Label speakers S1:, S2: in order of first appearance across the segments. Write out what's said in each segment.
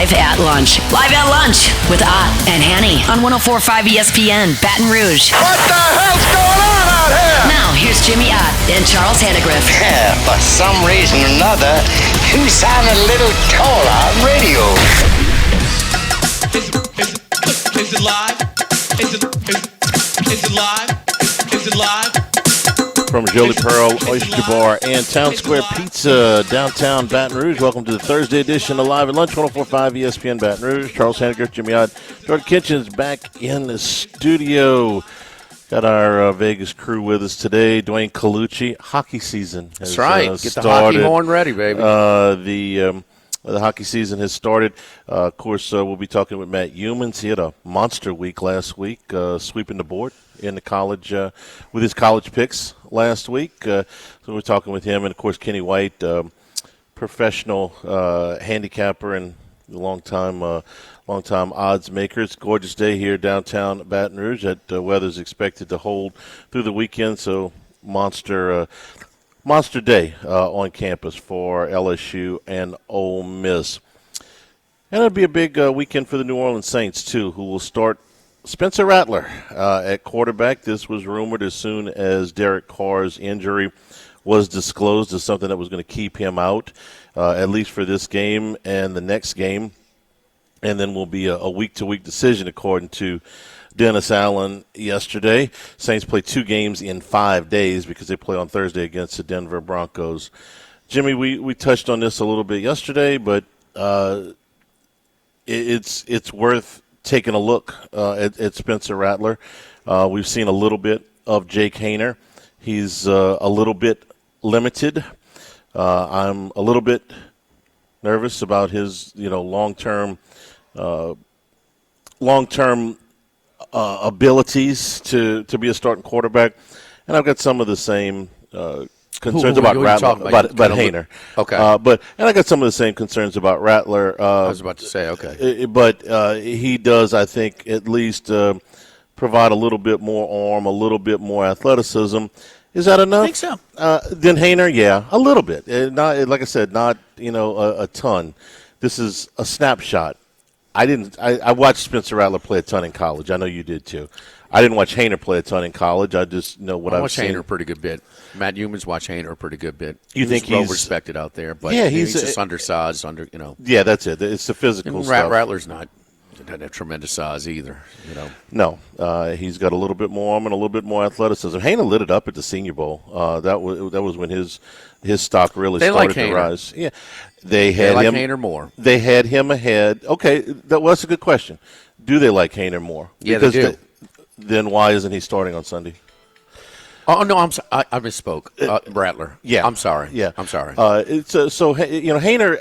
S1: Live at Lunch. Live at Lunch with Ott and Hanny on 104.5 ESPN, Baton Rouge.
S2: What the hell's going on out here?
S1: Now, here's Jimmy Ott and Charles Hannegriff.
S3: Yeah, for some reason or another, you sound a little taller on radio.
S4: Is it live? Is it live? Is it live?
S5: From Jolie Pearl Oyster Bar and Town Square Pizza, downtown Baton Rouge. Welcome to the Thursday edition of Live at Lunch, 104.5 ESPN Baton Rouge. Charles Hannegriff, Jimmy Ott, Jordan Kitchens back in the studio. Got our Vegas crew with us today. Dwayne Colucci. Hockey season has
S6: That's right. Get
S5: started.
S6: the hockey horn ready, baby.
S5: The hockey season has started. Of course, we'll be talking with Matt Humans. He had a monster week last week, sweeping the board in the college with his college picks last week. So we're talking with him, and of course Kenny White, professional handicapper and long-time odds maker. It's a gorgeous day here downtown Baton Rouge. That weather's expected to hold through the weekend, so monster day on campus for LSU and Ole Miss. And it'll be a big weekend for the New Orleans Saints, too, who will start Spencer Rattler at quarterback. This was rumored as soon as Derek Carr's injury was disclosed as something that was going to keep him out, at least for this game and the next game. And then will be a week-to-week decision, according to Dennis Allen yesterday. Saints play 2 games in 5 days because they play on Thursday against the Denver Broncos. Jimmy, we touched on this a little bit yesterday, but it's worth taking a look at Spencer Rattler. We've seen a little bit of Jake Haener. He's a little bit limited. I'm a little bit nervous about his long-term abilities to be a starting quarterback, and I've got some of the same concerns about Rattler, about Haener.
S6: Okay,
S5: and I got some of the same concerns about Rattler.
S6: I was about to say, okay,
S5: but he does, I think, at least provide a little bit more arm, a little bit more athleticism. Is that enough?
S6: I think so.
S5: Then Haener, yeah, a little bit. Not, like I said, not a ton. This is a snapshot. I watched Spencer Rattler play a ton in college. I know you did too. I didn't watch Haener play a ton in college. I just know what I've seen.
S6: I watched Haener a pretty good bit. Matt Humans watched Haener a pretty good bit.
S5: You think
S6: he's well respected out there, but
S5: yeah,
S6: he's just undersized.
S5: Yeah, that's it. It's the physical stuff.
S6: Rattler's not doesn't have tremendous size either.
S5: No, he's got a little bit more arm and a little bit more athleticism. Haener lit it up at the Senior Bowl. That was when his stock really started to rise. Yeah, they
S6: like Haener more.
S5: They had him ahead. Okay, that's a good question. Do they like Haener more?
S6: Yeah, they do.
S5: Then why isn't he starting on Sunday?
S6: Oh no, I misspoke. Rattler.
S5: Yeah,
S6: I'm sorry.
S5: Yeah,
S6: I'm sorry.
S5: Haener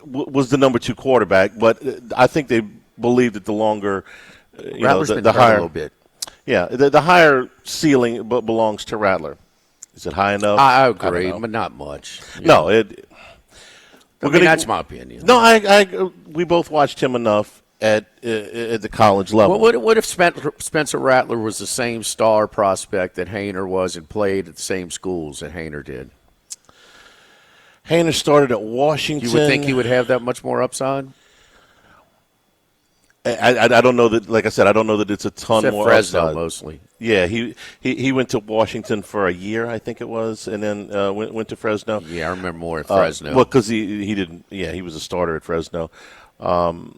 S5: was the number 2 quarterback, but I think they believe that the longer, the higher,
S6: a little bit.
S5: Yeah, the higher ceiling belongs to Rattler. Is it high enough?
S6: I agree, but not much.
S5: No,
S6: that's my opinion.
S5: No, we both watched him enough at the college level.
S6: What if Spencer Rattler was the same star prospect that Haener was and played at the same schools that Haener did?
S5: Haener started at Washington.
S6: You would think he would have that much more upside?
S5: I don't know that. Like I said, I don't know that it's a ton more
S6: Fresno
S5: upside.
S6: Mostly.
S5: Yeah, he went to Washington for a year, I think it was, and then went to Fresno.
S6: Yeah, I remember more at Fresno.
S5: Well, because he didn't. Yeah, he was a starter at Fresno. The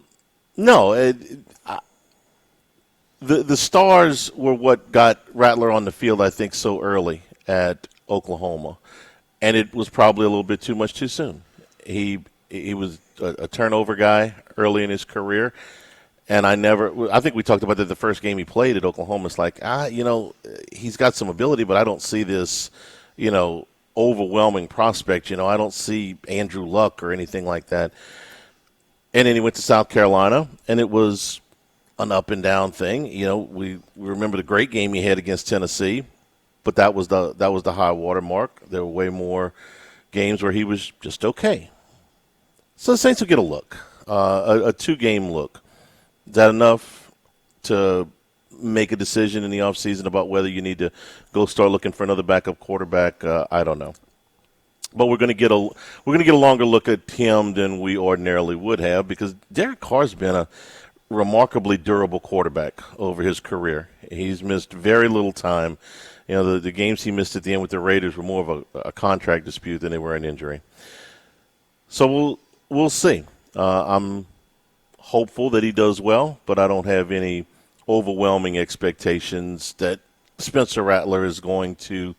S5: stars were what got Rattler on the field, I think, so early at Oklahoma, and it was probably a little bit too much too soon. He was a turnover guy early in his career. And I think we talked about that the first game he played at Oklahoma. It's like, he's got some ability, but I don't see this, overwhelming prospect. I don't see Andrew Luck or anything like that. And then he went to South Carolina, and it was an up and down thing. We remember the great game he had against Tennessee, but that was the high water mark. There were way more games where he was just okay. So the Saints will get a look, a 2-game look. Is that enough to make a decision in the offseason about whether you need to go start looking for another backup quarterback? I don't know. But we're going to get a longer look at him than we ordinarily would have, because Derek Carr's been a remarkably durable quarterback over his career. He's missed very little time. You know, the games he missed at the end with the Raiders were more of a contract dispute than they were an injury. So we'll see. I'm hopeful that he does well, but I don't have any overwhelming expectations that Spencer Rattler is going to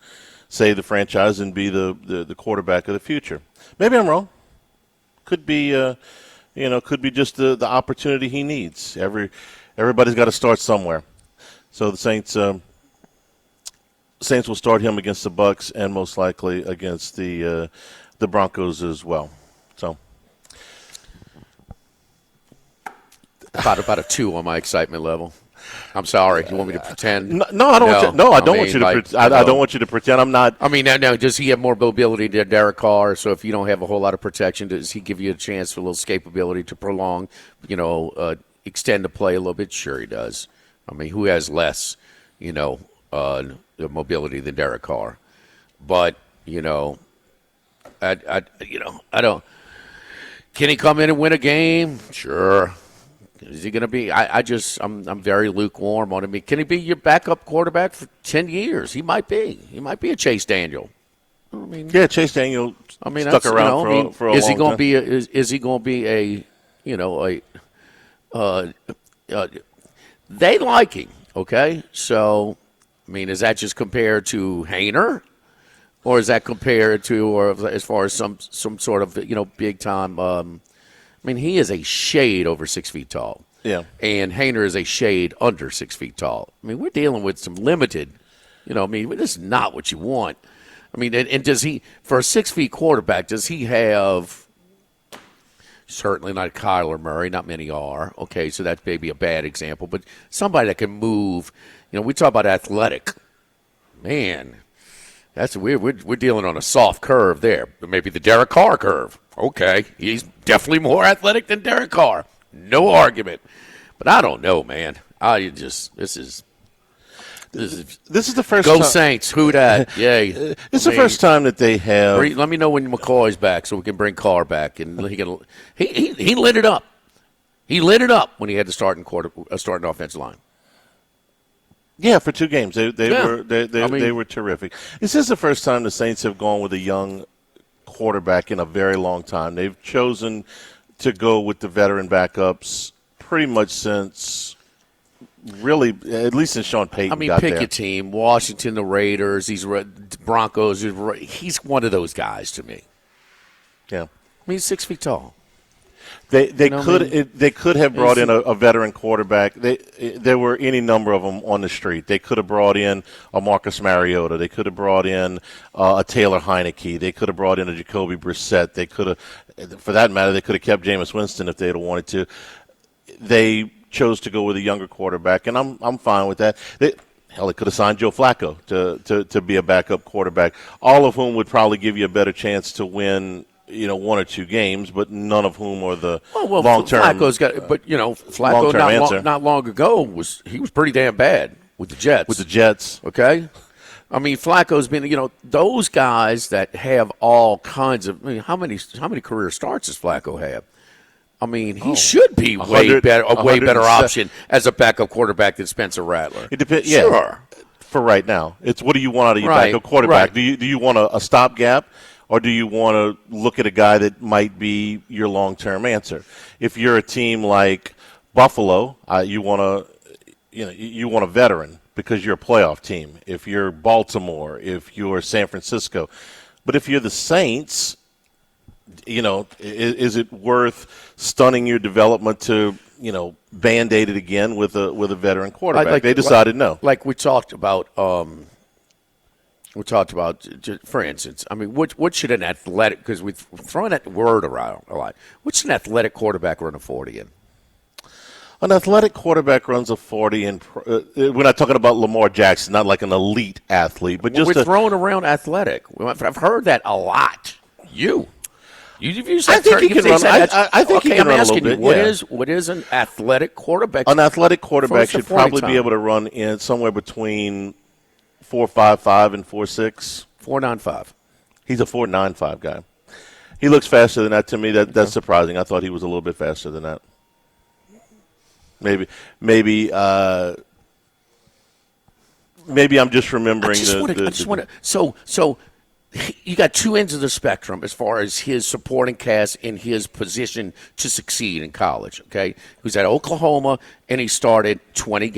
S5: save the franchise and be the quarterback of the future. Maybe I'm wrong. Could be could be just the opportunity he needs. Everybody's got to start somewhere. So the Saints will start him against the Bucs and most likely against the Broncos as well. So
S6: about a 2 on my excitement level. I'm sorry. You want me to pretend?
S5: No, I don't. I don't want you to. I don't want you to pretend. I'm not.
S6: I mean, now, does he have more mobility than Derek Carr? So if you don't have a whole lot of protection, does he give you a chance for a little escapability to prolong, extend the play a little bit? Sure, he does. I mean, who has less, mobility than Derek Carr? But I don't. Can he come in and win a game? Sure. Is he going to be? I'm very lukewarm on him. Can he be your backup quarterback for 10 years? He might be. He might be a Chase Daniel. I mean,
S5: yeah, Chase Daniel. Stuck around for a
S6: is
S5: long
S6: he going
S5: time.
S6: to be? Is he going to be they like him. Okay, so I mean, is that just compared to Hayner, or is that compared to, or as far as some sort of big time? I mean, he is a shade over 6 feet tall.
S5: Yeah.
S6: And Hayner is a shade under 6 feet tall. I mean, we're dealing with some limited, this is not what you want. I mean, and does he, for a 6 feet quarterback, does he have, certainly not Kyler Murray, not many are. Okay, so that's maybe a bad example, but somebody that can move. We talk about athletic. Man, that's weird. We're dealing on a soft curve there. Maybe the Derek Carr curve. Okay, he's definitely more athletic than Derek Carr. No argument. But I don't know, man. This is
S5: the first
S6: Go
S5: time.
S6: Saints. Who dat? Yay.
S5: This is the first time that they have.
S6: Let me know when McCoy's back so we can bring Carr back. And he lit it up. He lit it up when he had the starting offensive line.
S5: Yeah, for 2 games. They were terrific. This is the first time the Saints have gone with a young quarterback in a very long time. They've chosen to go with the veteran backups pretty much since, really, at least since Sean Payton got there.
S6: Pick a team. Washington, the Raiders, these Broncos. He's one of those guys to me.
S5: Yeah.
S6: He's 6 feet tall.
S5: They could have brought in a veteran quarterback. There were any number of them on the street. They could have brought in a Marcus Mariota. They could have brought in a Taylor Heineke. They could have brought in a Jacoby Brissett. They could have, for that matter, they could have kept Jameis Winston if they'd have wanted to. They chose to go with a younger quarterback, and I'm fine with that. They could have signed Joe Flacco to be a backup quarterback, all of whom would probably give you a better chance to win 1 or 2 games, but none of whom are the long-term.
S6: Flacco's got, but Flacco not long ago was pretty damn bad with the Jets. Okay, I mean Flacco's been those guys that have all kinds of. I mean, how many career starts does Flacco have? I mean, he should be a way better option as a backup quarterback than Spencer Rattler.
S5: It depends.
S6: Sure.
S5: Yeah, for right now, it's what do you want out of your backup quarterback?
S6: Right.
S5: Do you want a stopgap? Or do you want to look at a guy that might be your long-term answer? If you're a team like Buffalo, you want a veteran because you're a playoff team. If you're Baltimore, if you're San Francisco, but if you're the Saints, is it worth stunning your development to band-aid it again with a veteran quarterback? They decided no.
S6: Like we talked about. For instance, I mean, what should an athletic, because we've thrown that word around a lot, what should an athletic quarterback run a 40 in?
S5: An athletic quarterback runs a 40 in. We're not talking about Lamar Jackson, not like an elite athlete, but just
S6: we're throwing around athletic. I've heard that a lot. You've used that term.
S5: I think he can run. I think he can run a little bit.
S6: What is an athletic quarterback?
S5: An athletic quarterback should probably be able to run in somewhere between 4.55 and 4.6.
S6: 4.95.
S5: He's a 4.95 guy. He looks faster than that to me. That's surprising. I thought he was a little bit faster than that. Maybe I'm just remembering
S6: So you got two ends of the spectrum as far as his supporting cast in his position to succeed in college, okay? He was at Oklahoma, and he started 17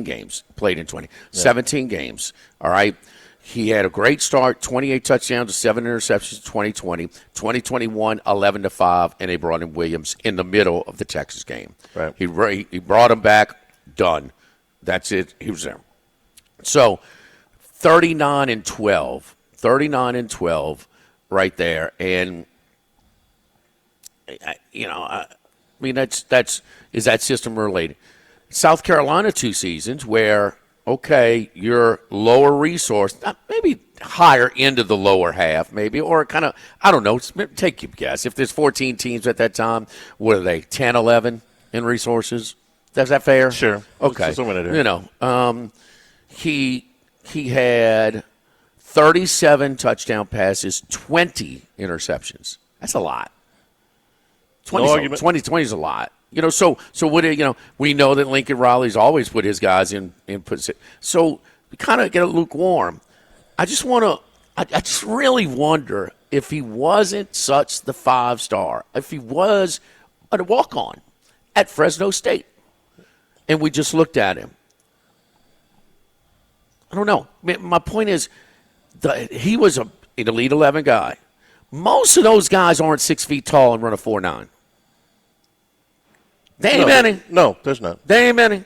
S6: games, played in 20. Yeah. 17 games, all right? He had a great start, 28 touchdowns to 7 interceptions 2020. 2021, 11-5, and they brought in Williams in the middle of the Texas game.
S5: Right.
S6: He brought him back, done. That's it. He was there. So 39-12 right there. And, that's is that system related? South Carolina 2 seasons where, okay, you're lower resource, maybe higher into the lower half, maybe, or kind of, I don't know, take your guess. If there's 14 teams at that time, what are they, 10, 11 in resources? Is that fair?
S5: Sure.
S6: Okay. He had 37 touchdown passes, 20 interceptions. That's a lot. 20 is a lot. So what we know that Lincoln Riley's always put his guys in position. So we kind of get a lukewarm. I just really wonder if he wasn't such the 5-star, if he was a walk-on at Fresno State, and we just looked at him. I don't know. My point is, he was an Elite 11 guy. Most of those guys aren't 6 feet tall and run a 4.9. They ain't many.
S5: No, there's not.
S6: They ain't many.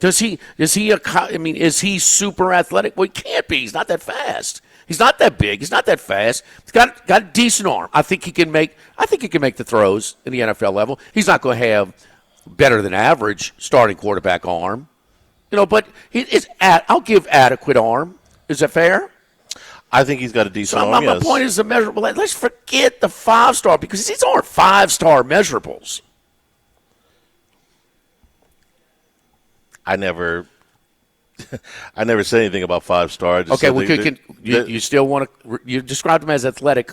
S6: Is he super athletic? Well, he can't be. He's not that fast. He's not that big. He's not that fast. He's got a decent arm. I think he can make the throws in the NFL level. He's not going to have better than average starting quarterback arm. But I'll give adequate arm. Is that fair?
S5: I think he's got a decent arm,
S6: my point is the measurable. Let's forget the 5-star because these aren't 5-star measurables.
S5: I never said anything about 5-star.
S6: Okay, you still want to? You described him as athletic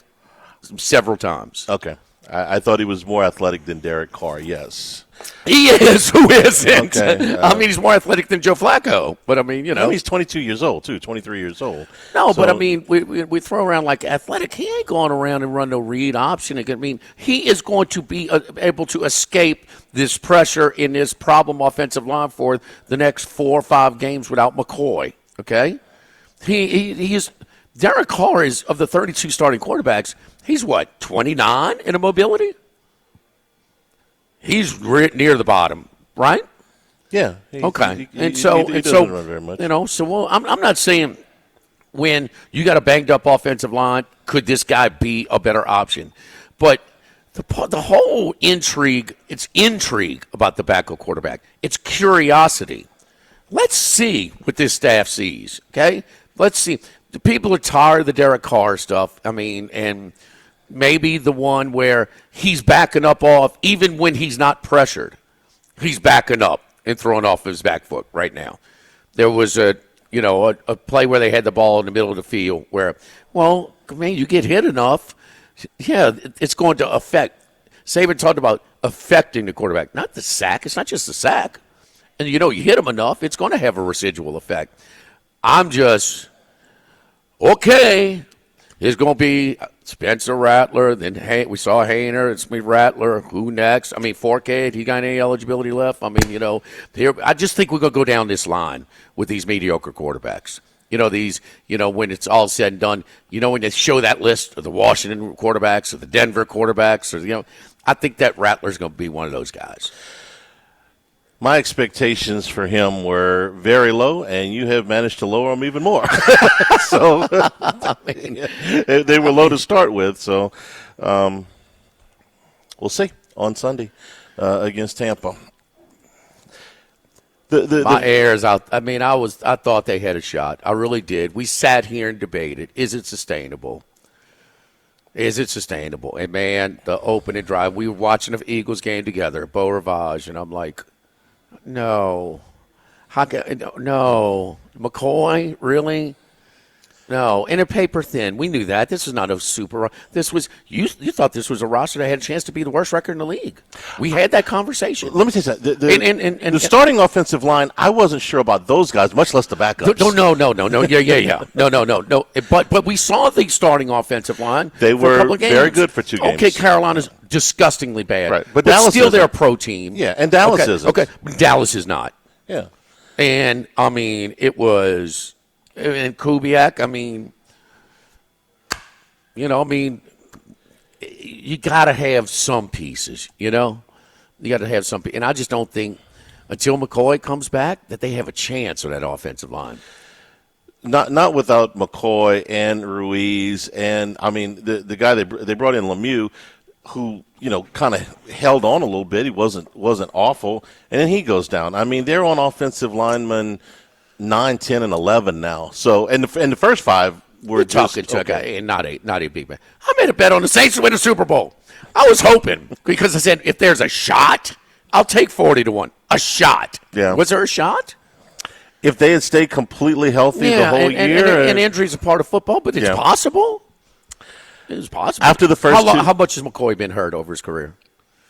S6: several times.
S5: Okay, I thought he was more athletic than Derek Carr. Yes,
S6: he is. Who isn't?
S5: Okay,
S6: he's more athletic than Joe Flacco. But
S5: he's 22 years old too. 23 years old.
S6: No, so, but we throw around like athletic. He ain't going around and run no read option. He is going to be able to escape this pressure in this problem offensive line for the next 4 or 5 games without McCoy. Okay, he is. Derek Carr is, of the 32 starting quarterbacks, he's what, 29 in a mobility? He's near the bottom, right?
S5: Yeah.
S6: Okay.
S5: He doesn't run very much.
S6: I'm not saying when you got a banged up offensive line, could this guy be a better option? But the whole intrigue about the backup quarterback. It's curiosity. Let's see what this staff sees, okay? Let's see. The people are tired of the Derek Carr stuff. And maybe the one where he's backing up off, even when he's not pressured. He's backing up and throwing off his back foot right now. There was a play where they had the ball in the middle of the field where, you get hit enough, yeah, it's going to affect. Saban talked about affecting the quarterback, not the sack. It's not just the sack. And, you hit him enough, it's going to have a residual effect. I'm just, okay, it's going to be Spencer Rattler, then we saw Hayner, it's me Rattler, who next? Forkade, he got any eligibility left? I just think we're going to go down this line with these mediocre quarterbacks. When it's all said and done, when they show that list of the Washington quarterbacks or the Denver quarterbacks, I think that Rattler's going to be one of those guys.
S5: My expectations for him were very low, and you have managed to lower them even more. So they were low to start with. So we'll see on Sunday against Tampa.
S6: My air is out. I thought they had a shot. I really did. We sat here and debated: is it sustainable? Is it sustainable? And man, the opening drive. We were watching the Eagles game together, Beau Rivage, and I'm like, no. No. McCoy, really? No, and a paper thin. We knew that. This is not a super. This was you thought this was a roster that had a chance to be the worst record in the league. We had that conversation.
S5: Let me tell you something. The starting offensive line, I wasn't sure about those guys, much less the backups.
S6: No. Yeah. No. But we saw the starting offensive line.
S5: They
S6: for a
S5: were
S6: couple of games.
S5: very good for 2 games.
S6: Okay, Carolina's disgustingly bad.
S5: Right.
S6: But
S5: Dallas
S6: still they're a
S5: isn't.
S6: pro team.
S5: Yeah, and Dallas isn't.
S6: Okay, Dallas is not.
S5: Yeah.
S6: And, I mean, it was – and Kubiak, I mean, you got to have some pieces, You got to have some – and I just don't think until McCoy comes back that they have a chance on that offensive line.
S5: Not without McCoy and Ruiz and, I mean, the guy they brought in, Lemieux, who kind of held on a little bit. He wasn't awful, and then he goes down. I mean, they're on offensive linemen 9, 10, and 11 now. So, and the first 5 were
S6: talking to a guy, and not a big man. I made a bet on the Saints to win a Super Bowl. I was hoping because I said if there's a shot, I'll take 40-1. A shot.
S5: Yeah.
S6: Was there a shot?
S5: If they had stayed completely healthy the whole year,
S6: and injuries are part of football, but it's possible. It was possible.
S5: After the first
S6: how much has McCoy been hurt over his career?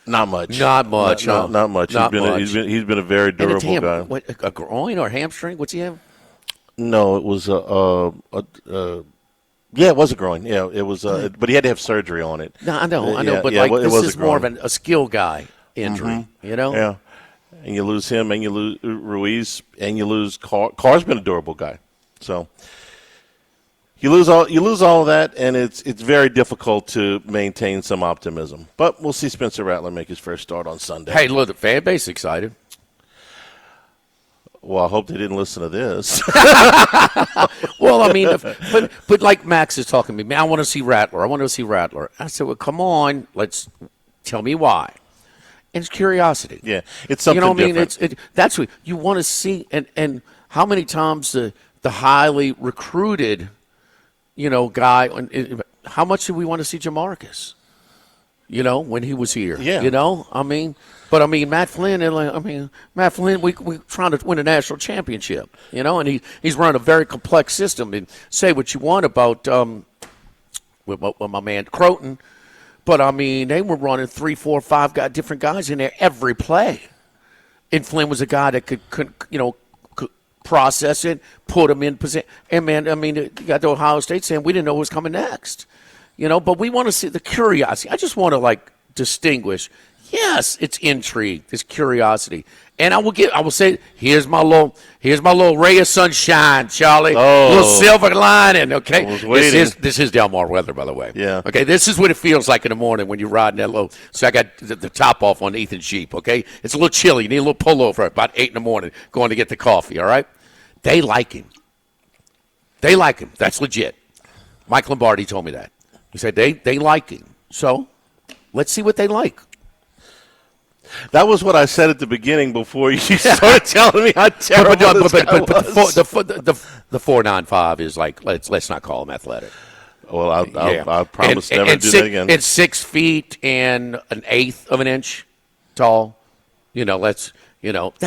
S5: Not much.
S6: Not much.
S5: Not much. He's been a very durable guy.
S6: What, a groin or a hamstring? What's he have?
S5: No, it was it was a groin. Yeah, it was. But he had to have surgery on it.
S6: No, I know.
S5: Yeah,
S6: but this is more of a skill guy injury.
S5: Mm-hmm. Yeah. And you lose him, and you lose Ruiz, and you lose Carr. Carr's been a durable guy, so. You lose all of that, and it's very difficult to maintain some optimism. But we'll see Spencer Rattler make his first start on Sunday.
S6: Hey, look, the fan base is excited.
S5: Well, I hope they didn't listen to this.
S6: Well, I mean, but like Max is talking to me, man, I want to see Rattler. I said, well, come on, let's tell me why. And it's curiosity.
S5: Yeah, it's something different.
S6: That's what you want to see. And how many times the highly recruited – guy. How much did we want to see Jamarcus? When he was here.
S5: Yeah.
S6: Matt Flynn. Matt Flynn. We're trying to win a national championship. And he's running a very complex system. And say what you want about with my man Croton, but they were running 3, 4, 5 different guys in there every play. And Flynn was a guy that could process it, put him in position. And, man, you got the Ohio State saying we didn't know what was coming next. But we want to see the curiosity. I just want to, distinguish. Yes, it's intrigue, it's curiosity. And I will say, here's my little ray of sunshine, Charlie.
S5: Oh.
S6: Little silver lining, okay?
S5: I was waiting.
S6: This is Del Mar weather, by the way.
S5: Yeah.
S6: Okay, this is what it feels like in the morning when you're riding that low. So I got the top off on Ethan's Jeep, okay? It's a little chilly. You need a little pullover at about 8 in the morning going to get the coffee, all right? They like him. That's legit. Mike Lombardi told me that. He said they like him. So let's see what they like.
S5: That was what I said at the beginning before you started telling me how terrible this guy was.
S6: The 4.95 is like let's not call him athletic.
S5: Well, I promise never to do that again.
S6: It's 6 feet and 1/8 of an inch tall. That's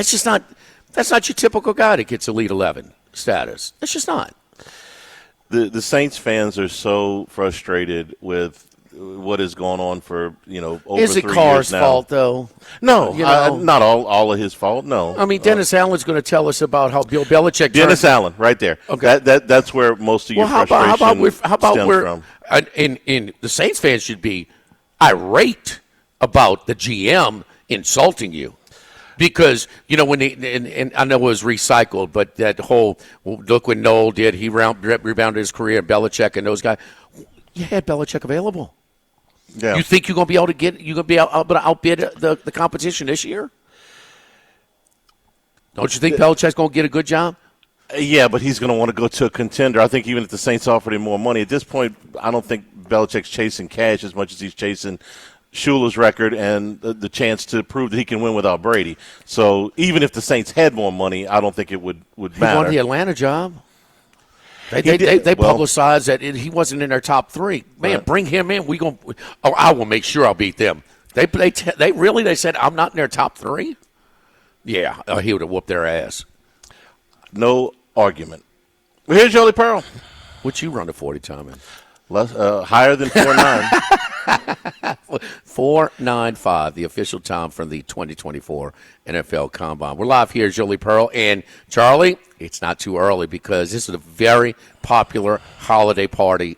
S6: just not. That's not your typical guy that gets Elite 11 status. That's just not.
S5: The Saints fans are so frustrated with what has gone on for over 3 years now.
S6: Is it Carr's fault though?
S5: No, not all of his fault. No.
S6: Dennis Allen's going to tell us about how Bill Belichick.
S5: Dennis Allen, right there. Okay, that's where most of your frustration stems from.
S6: And the Saints fans should be irate about the GM insulting you. Because, when and I know it was recycled, but that whole, look what Noel did. He rebounded his career, and Belichick and those guys. You had Belichick available.
S5: Yeah.
S6: You think you're going to be able to outbid the competition this year? Don't you think Belichick's going to get a good job?
S5: Yeah, but he's going to want to go to a contender. I think even if the Saints offered him more money, at this point, I don't think Belichick's chasing cash as much as he's chasing Shula's record and the chance to prove that he can win without Brady. So even if the Saints had more money, I don't think it would matter.
S6: He wanted the Atlanta job. They publicized that he wasn't in their top 3. Man, right. Bring him in. I will make sure I'll beat them. They said I'm not in their top 3. Yeah, he would have whooped their ass.
S5: No argument. Well, here's Jolie Pearl.
S6: What you run a 40 time in?
S5: Higher than 4.9.
S6: 4:95, the official time from the 2024 NFL Combine. We're live here at Jolie Pearl. And, Charlie, it's not too early because this is a very popular holiday party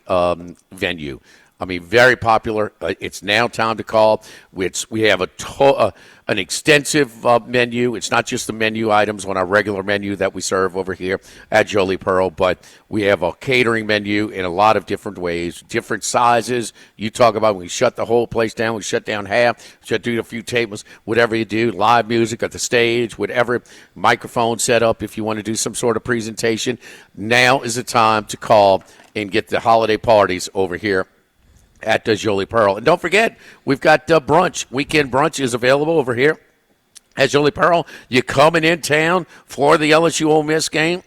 S6: venue. I mean, very popular. It's now time to call. We have an extensive menu. It's not just the menu items on our regular menu that we serve over here at Jolie Pearl, but we have a catering menu in a lot of different ways, different sizes. You talk about when we shut the whole place down, we shut down half, shut down a few tables, whatever you do, live music at the stage, whatever, microphone set up if you want to do some sort of presentation. Now is the time to call and get the holiday parties over here at Jolie Pearl. And don't forget, we've got brunch. Weekend brunch is available over here at Jolie Pearl. You're coming in town for the LSU Ole Miss game,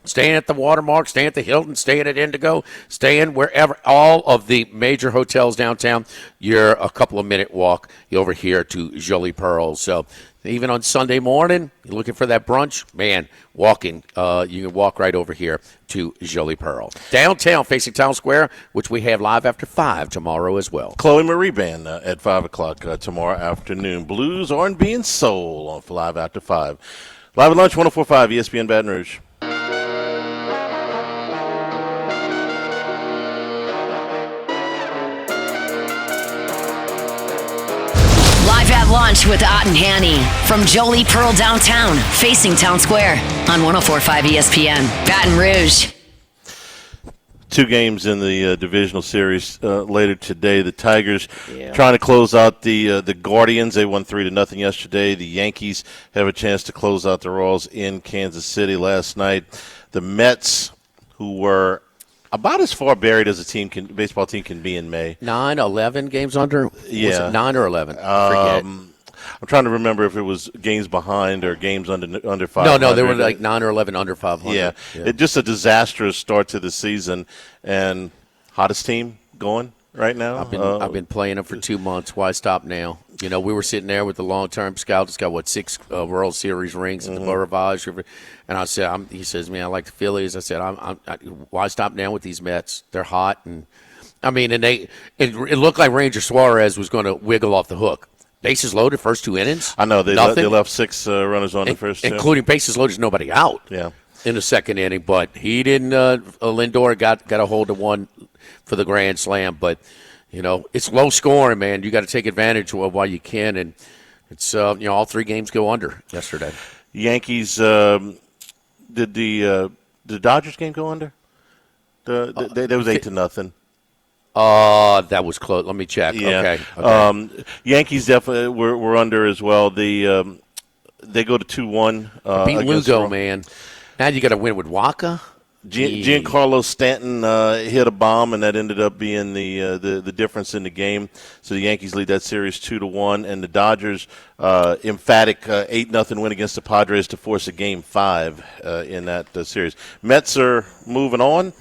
S6: staying at the Watermark, staying at the Hilton, staying at Indigo, staying wherever, all of the major hotels downtown. You're a couple of minute walk over here to Jolie Pearl. So even on Sunday morning, you're looking for that brunch, man, walking, you can walk right over here to Jolie Pearl. Downtown, facing Town Square, which we have live after 5 tomorrow as well.
S5: Chloe Marie Band at 5 o'clock tomorrow afternoon. Blues, R&B, and Soul on for Live After 5. Live at lunch, 104.5 ESPN Baton Rouge.
S1: Live at lunch with Ott and Hanny from Jolie Pearl downtown, facing Town Square on 104.5 ESPN, Baton Rouge.
S5: 2 games in the divisional series later today. The Tigers trying to close out the Guardians. They won 3-0 yesterday. The Yankees have a chance to close out the Royals in Kansas City last night. The Mets, who were about as far buried as a baseball team can be in May.
S6: 9-11 games under?
S5: Yeah.
S6: Was it 9 or 11? Forget.
S5: I'm trying to remember if it was games behind or games under 500.
S6: No, they were like 9 or 11 under 500.
S5: Yeah. It's just a disastrous start to the season. And hottest team going right now?
S6: I've been playing them for 2 months. Why stop now? You know, we were sitting there with the long-term scout. It's got, 6 World Series rings at the Boravage River. And I said, he says, man, I like the Phillies. I said, why stop now with these Mets? They're hot. And I mean, and it looked like Ranger Suarez was going to wiggle off the hook. Bases loaded, first 2 innings.
S5: I know. They left 6 runners on the first 2.
S6: Including bases loaded, nobody out in the second inning. But he didn't Lindor got a hold of one for the grand slam. But, you know, it's low scoring, man. You got to take advantage of while you can. And it's, all 3 games go under yesterday.
S5: Yankees, did the Dodgers game go under? There was 8-0.
S6: That was close. Let me check.
S5: Yeah.
S6: Okay.
S5: Yankees definitely were under as well. They go to 2-1.
S6: Beat Lugo, man. Now you got to win with Waka.
S5: Giancarlo Stanton hit a bomb, and that ended up being the difference in the game. So the Yankees lead that series 2-1, and the Dodgers emphatic 8-0 win against the Padres to force a Game 5 in that series. Mets are moving on.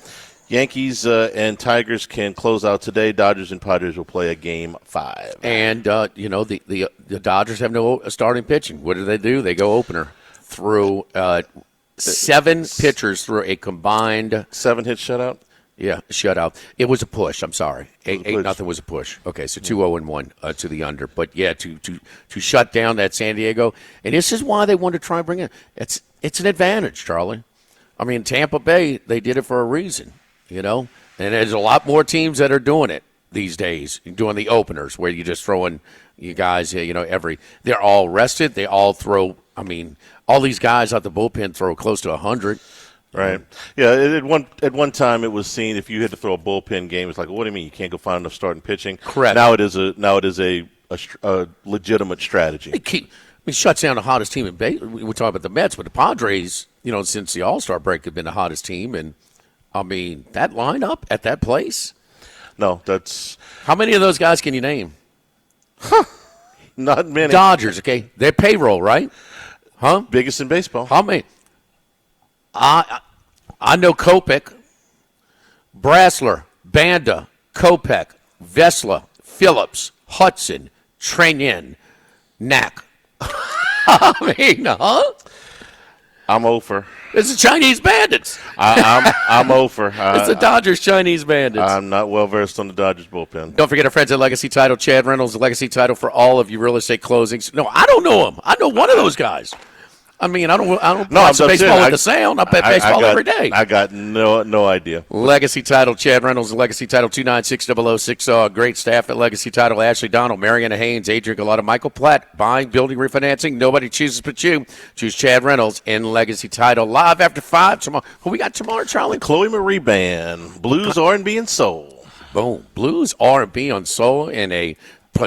S5: Yankees and Tigers can close out today. Dodgers and Padres will play a Game 5.
S6: And, the Dodgers have no starting pitching. What do? They go opener through 7 pitchers through a combined
S5: 7-hit shutout.
S6: Yeah, shutout. It was a push. I'm sorry, 8-0 was a push. Okay, so 2-0-1 to the under. But yeah, to shut down that San Diego, and this is why they want to try and bring it. It's an advantage, Charlie. I mean, Tampa Bay, they did it for a reason, and there's a lot more teams that are doing it these days, doing the openers where you just throwing you guys, they're all rested. They all throw. I mean, all these guys out the bullpen throw close to 100.
S5: Right. Yeah. At one time, it was seen if you had to throw a bullpen game, it's like, what do you mean you can't go find enough starting pitching?
S6: Correct.
S5: Now it is a legitimate strategy.
S6: It shuts down the hottest team in baseball. We talk about the Mets, but the Padres, since the All-Star break, have been the hottest team. And I mean, that lineup at that place.
S5: No, that's
S6: how many of those guys can you name?
S5: Not many.
S6: Dodgers, okay, they're payroll, right? Huh?
S5: Biggest in baseball.
S6: How many? I know Kopech, Brasler, Banda, Kopech, Vesla, Phillips, Hudson, Trenin, Knack. I mean, huh?
S5: I'm over.
S6: It's the Chinese Bandits.
S5: I'm over.
S6: It's the Dodgers Chinese Bandits.
S5: I'm not well versed on the Dodgers bullpen.
S6: Don't forget our friends at Legacy Title. Chad Reynolds, Legacy Title for all of you real estate closings. No, I don't know him. I know one of those guys. I mean, I don't watch baseball with the sound. I bet baseball every day.
S5: I got no idea.
S6: Legacy Title, Chad Reynolds, Legacy Title, 296-0060. Great staff at Legacy Title. Ashley Donald, Mariana Haynes, Adrian Galata, Michael Platt. Buying, building, refinancing. Nobody chooses but you. Choose Chad Reynolds in Legacy Title. Live after 5 tomorrow. Who we got tomorrow, Charlie?
S5: Chloe Marie Band, Blues, R&B, and Soul.
S6: Boom. Blues, R&B on Soul in a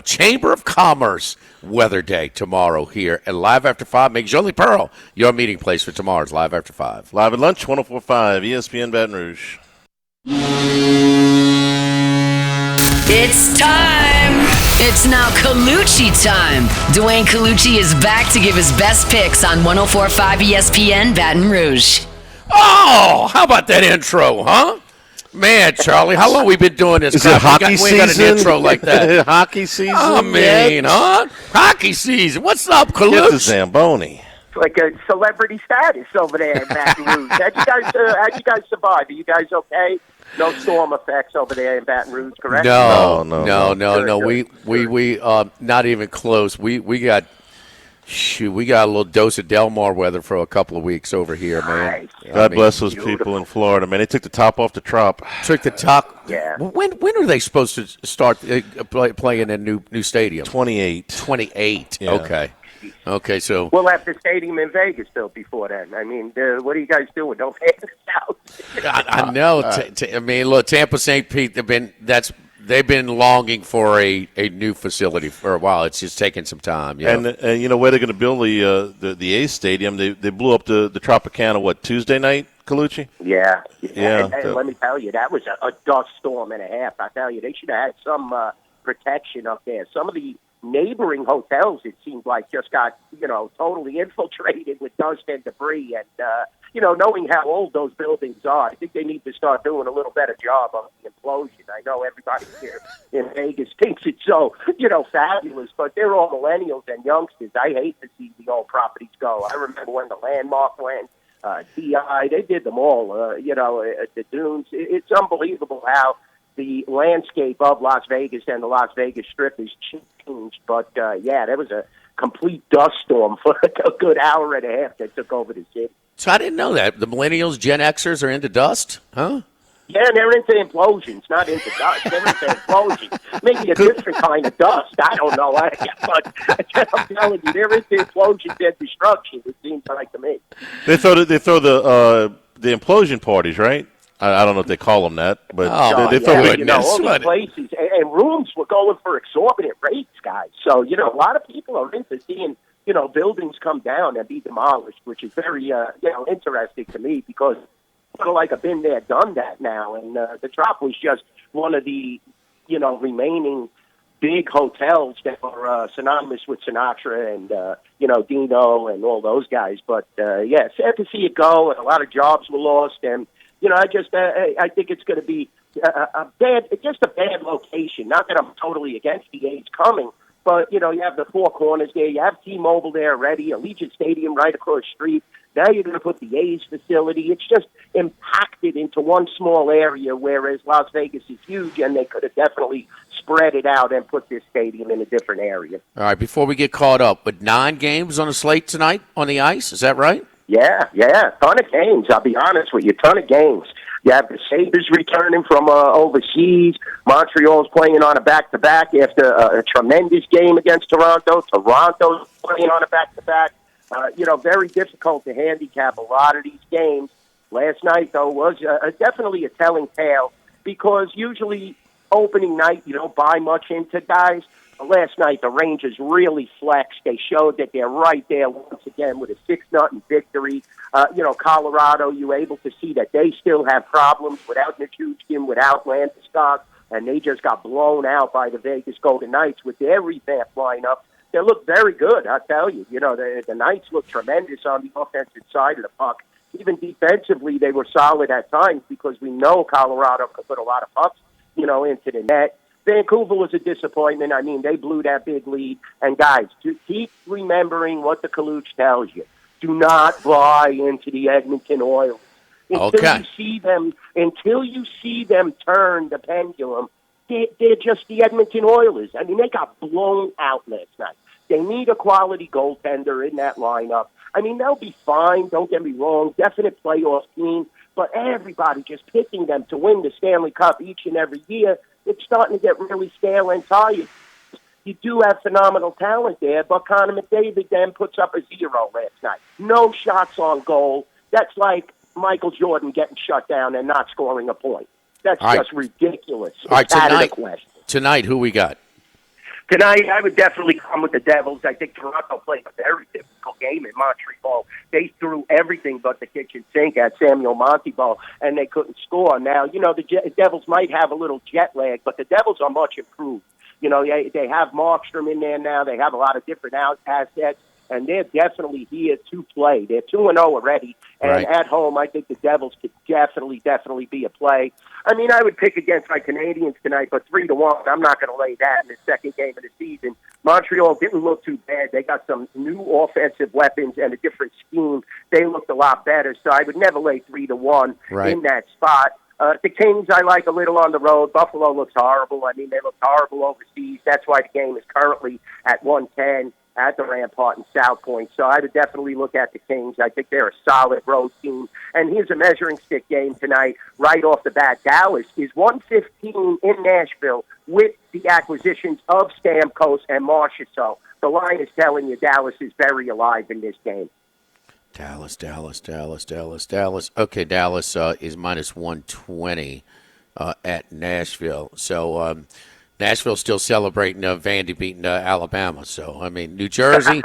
S6: Chamber of Commerce weather day tomorrow here at Live After 5. Make Jolie Pearl your meeting place for tomorrow's Live After 5.
S5: Live at lunch, 104.5 ESPN Baton Rouge.
S1: It's time. It's now Colucci time. Dwayne Colucci is back to give his best picks on 104.5 ESPN Baton Rouge.
S6: Oh, how about that intro, huh? Man, Charlie, how long we been doing this?
S5: Is it hockey
S6: season? We got an intro like that.
S5: Hockey season?
S6: I mean, huh? Hockey season. What's up,
S5: Get
S6: Colucci?
S5: the Zamboni.
S7: It's like a celebrity status over there in Baton Rouge. How'd you guys survive? Are you guys okay? No storm effects over there in Baton Rouge, correct?
S6: No.
S7: Good.
S6: We not even close. We got a little dose of Del Mar weather for a couple of weeks over here, man.
S7: Nice.
S5: God bless those people in Florida, man. They took the top off the trop.
S6: Took the top.
S7: Yeah.
S6: When are they supposed to start playing in new stadium?
S5: 28.
S6: 28.
S5: Yeah.
S6: Okay, so
S7: We'll have the stadium in Vegas built before then. I mean, what are you guys doing? Don't pay us out.
S6: I know. I mean, look, Tampa St. Pete. They've been longing for a new facility for a while. It's just taking some time.
S5: And you know where they're going to build the A's stadium? They blew up the Tropicana Tuesday night, Colucci?
S7: Yeah.
S5: Yeah.
S7: And let me tell you, that was a dust storm and a half. I tell you, they should have had some protection up there. Some of the neighboring hotels, it seemed like, just got, totally infiltrated with dust and debris. And, knowing how old those buildings are, I think they need to start doing a little better job of the implosion. I know everybody here in Vegas thinks it's so, fabulous, but they're all millennials and youngsters. I hate to see the old properties go. I remember when the Landmark went, DI, they did them all, at the Dunes. It's unbelievable how the landscape of Las Vegas and the Las Vegas Strip has changed. But, there was a complete dust storm for a good hour and a half that took over the city.
S6: So I didn't know that. The millennials, Gen Xers are into dust, huh?
S7: Yeah, they're into implosions, not into dust. They're into implosions. Maybe a different kind of dust. I don't know. But I'm telling you, they're into implosions and destruction, it seems like to me.
S5: They throw the implosion parties, right? I don't know if they call them that, but they throw
S7: all these places and rooms were going for exorbitant rates, guys. So a lot of people are into seeing buildings come down and be demolished, which is very interesting to me because sort of like I've been there, done that now, and the Trop was just one of the remaining big hotels that were synonymous with Sinatra and Dino and all those guys. But sad to see it go, and a lot of jobs were lost, and I think it's going to be a bad location. Not that I'm totally against the A's coming, but you have the Four Corners there, you have T-Mobile there already, Allegiant Stadium right across the street. Now you're going to put the A's facility. It's just impacted into one small area, whereas Las Vegas is huge, and they could have definitely spread it out and put this stadium in a different area.
S6: All right, before we get caught up, but 9 games on the slate tonight on the ice, is that right?
S7: Yeah, ton of games. I'll be honest with you, ton of games. You have the Sabres returning from overseas. Montreal's playing on a back-to-back after a tremendous game against Toronto. Toronto's playing on a back-to-back. Very difficult to handicap a lot of these games. Last night, though, was definitely a telling tale because usually opening night, you don't buy much into guys. Last night, the Rangers really flexed. They showed that they're right there once again with a 6-0 victory. Colorado, you were able to see that they still have problems without Nichushkin, without Landeskog, and they just got blown out by the Vegas Golden Knights with their revamped lineup. They look very good, I tell you. The Knights look tremendous on the offensive side of the puck. Even defensively, they were solid at times because we know Colorado could put a lot of pucks, into the net. Vancouver was a disappointment. I mean, they blew that big lead. And, guys, to keep remembering what the Colucci tells you. Do not buy into the Edmonton Oilers. Until you see them turn the pendulum, they're just the Edmonton Oilers. I mean, they got blown out last night. They need a quality goaltender in that lineup. I mean, they'll be fine, don't get me wrong, definite playoff team, but everybody just picking them to win the Stanley Cup each and every year, it's starting to get really stale and tired. You do have phenomenal talent there, but Connor McDavid then puts up a 0 last night. No shots on goal. That's like Michael Jordan getting shut down and not scoring a point. That's just ridiculous.
S6: All right, tonight, who we got?
S7: Tonight, I would definitely come with the Devils. I think Toronto played a very difficult game in Montreal. They threw everything but the kitchen sink at Samuel Montembeault, and they couldn't score. Now, the Devils might have a little jet lag, but the Devils are much improved. They have Markstrom in there now. They have a lot of different assets, and they're definitely here to play. They're 2-0 already, and at home, I think the Devils could definitely be a play. I mean, I would pick against my Canadians tonight, but 3-1, I'm not going to lay that in the second game of the season. Montreal didn't look too bad. They got some new offensive weapons and a different scheme. They looked a lot better, so I would never lay 3-1 in that spot. The Kings, I like a little on the road. Buffalo looks horrible. I mean, they look horrible overseas. That's why the game is currently at 110 at the Rampart in South Point. So I would definitely look at the Kings. I think they're a solid road team. And here's a measuring stick game tonight. Right off the bat, Dallas is 115 in Nashville with the acquisitions of Stamkos and Marchessault. The line is telling you Dallas is very alive in this game.
S6: Dallas. Okay, Dallas is minus 120 at Nashville. So Nashville's still celebrating Vandy beating Alabama. So, I mean, New Jersey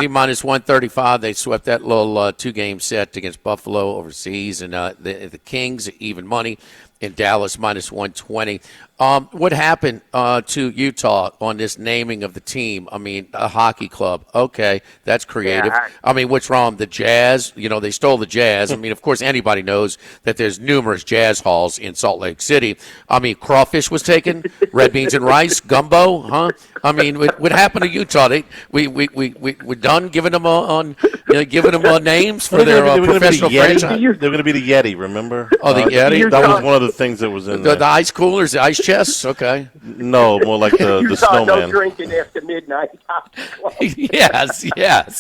S6: minus 135. They swept that little two-game set against Buffalo overseas. And the Kings, even money, in Dallas minus 120. What happened to Utah on this naming of the team? I mean, a hockey club. Okay, that's creative.
S7: Yeah.
S6: I mean, what's wrong? The Jazz, they stole the Jazz. I mean, of course, anybody knows that there's numerous jazz halls in Salt Lake City. I mean, crawfish was taken, red beans and rice, gumbo, huh? I mean, what happened to Utah? We're done giving them names for their professional franchise.
S5: They're going to be the Yeti, remember?
S6: Oh, the Yeti?
S5: That was one of the things that was in
S6: the ice coolers, the ice chests? Okay.
S5: No, more like the snowman.
S7: No drinking after midnight.
S6: Yes.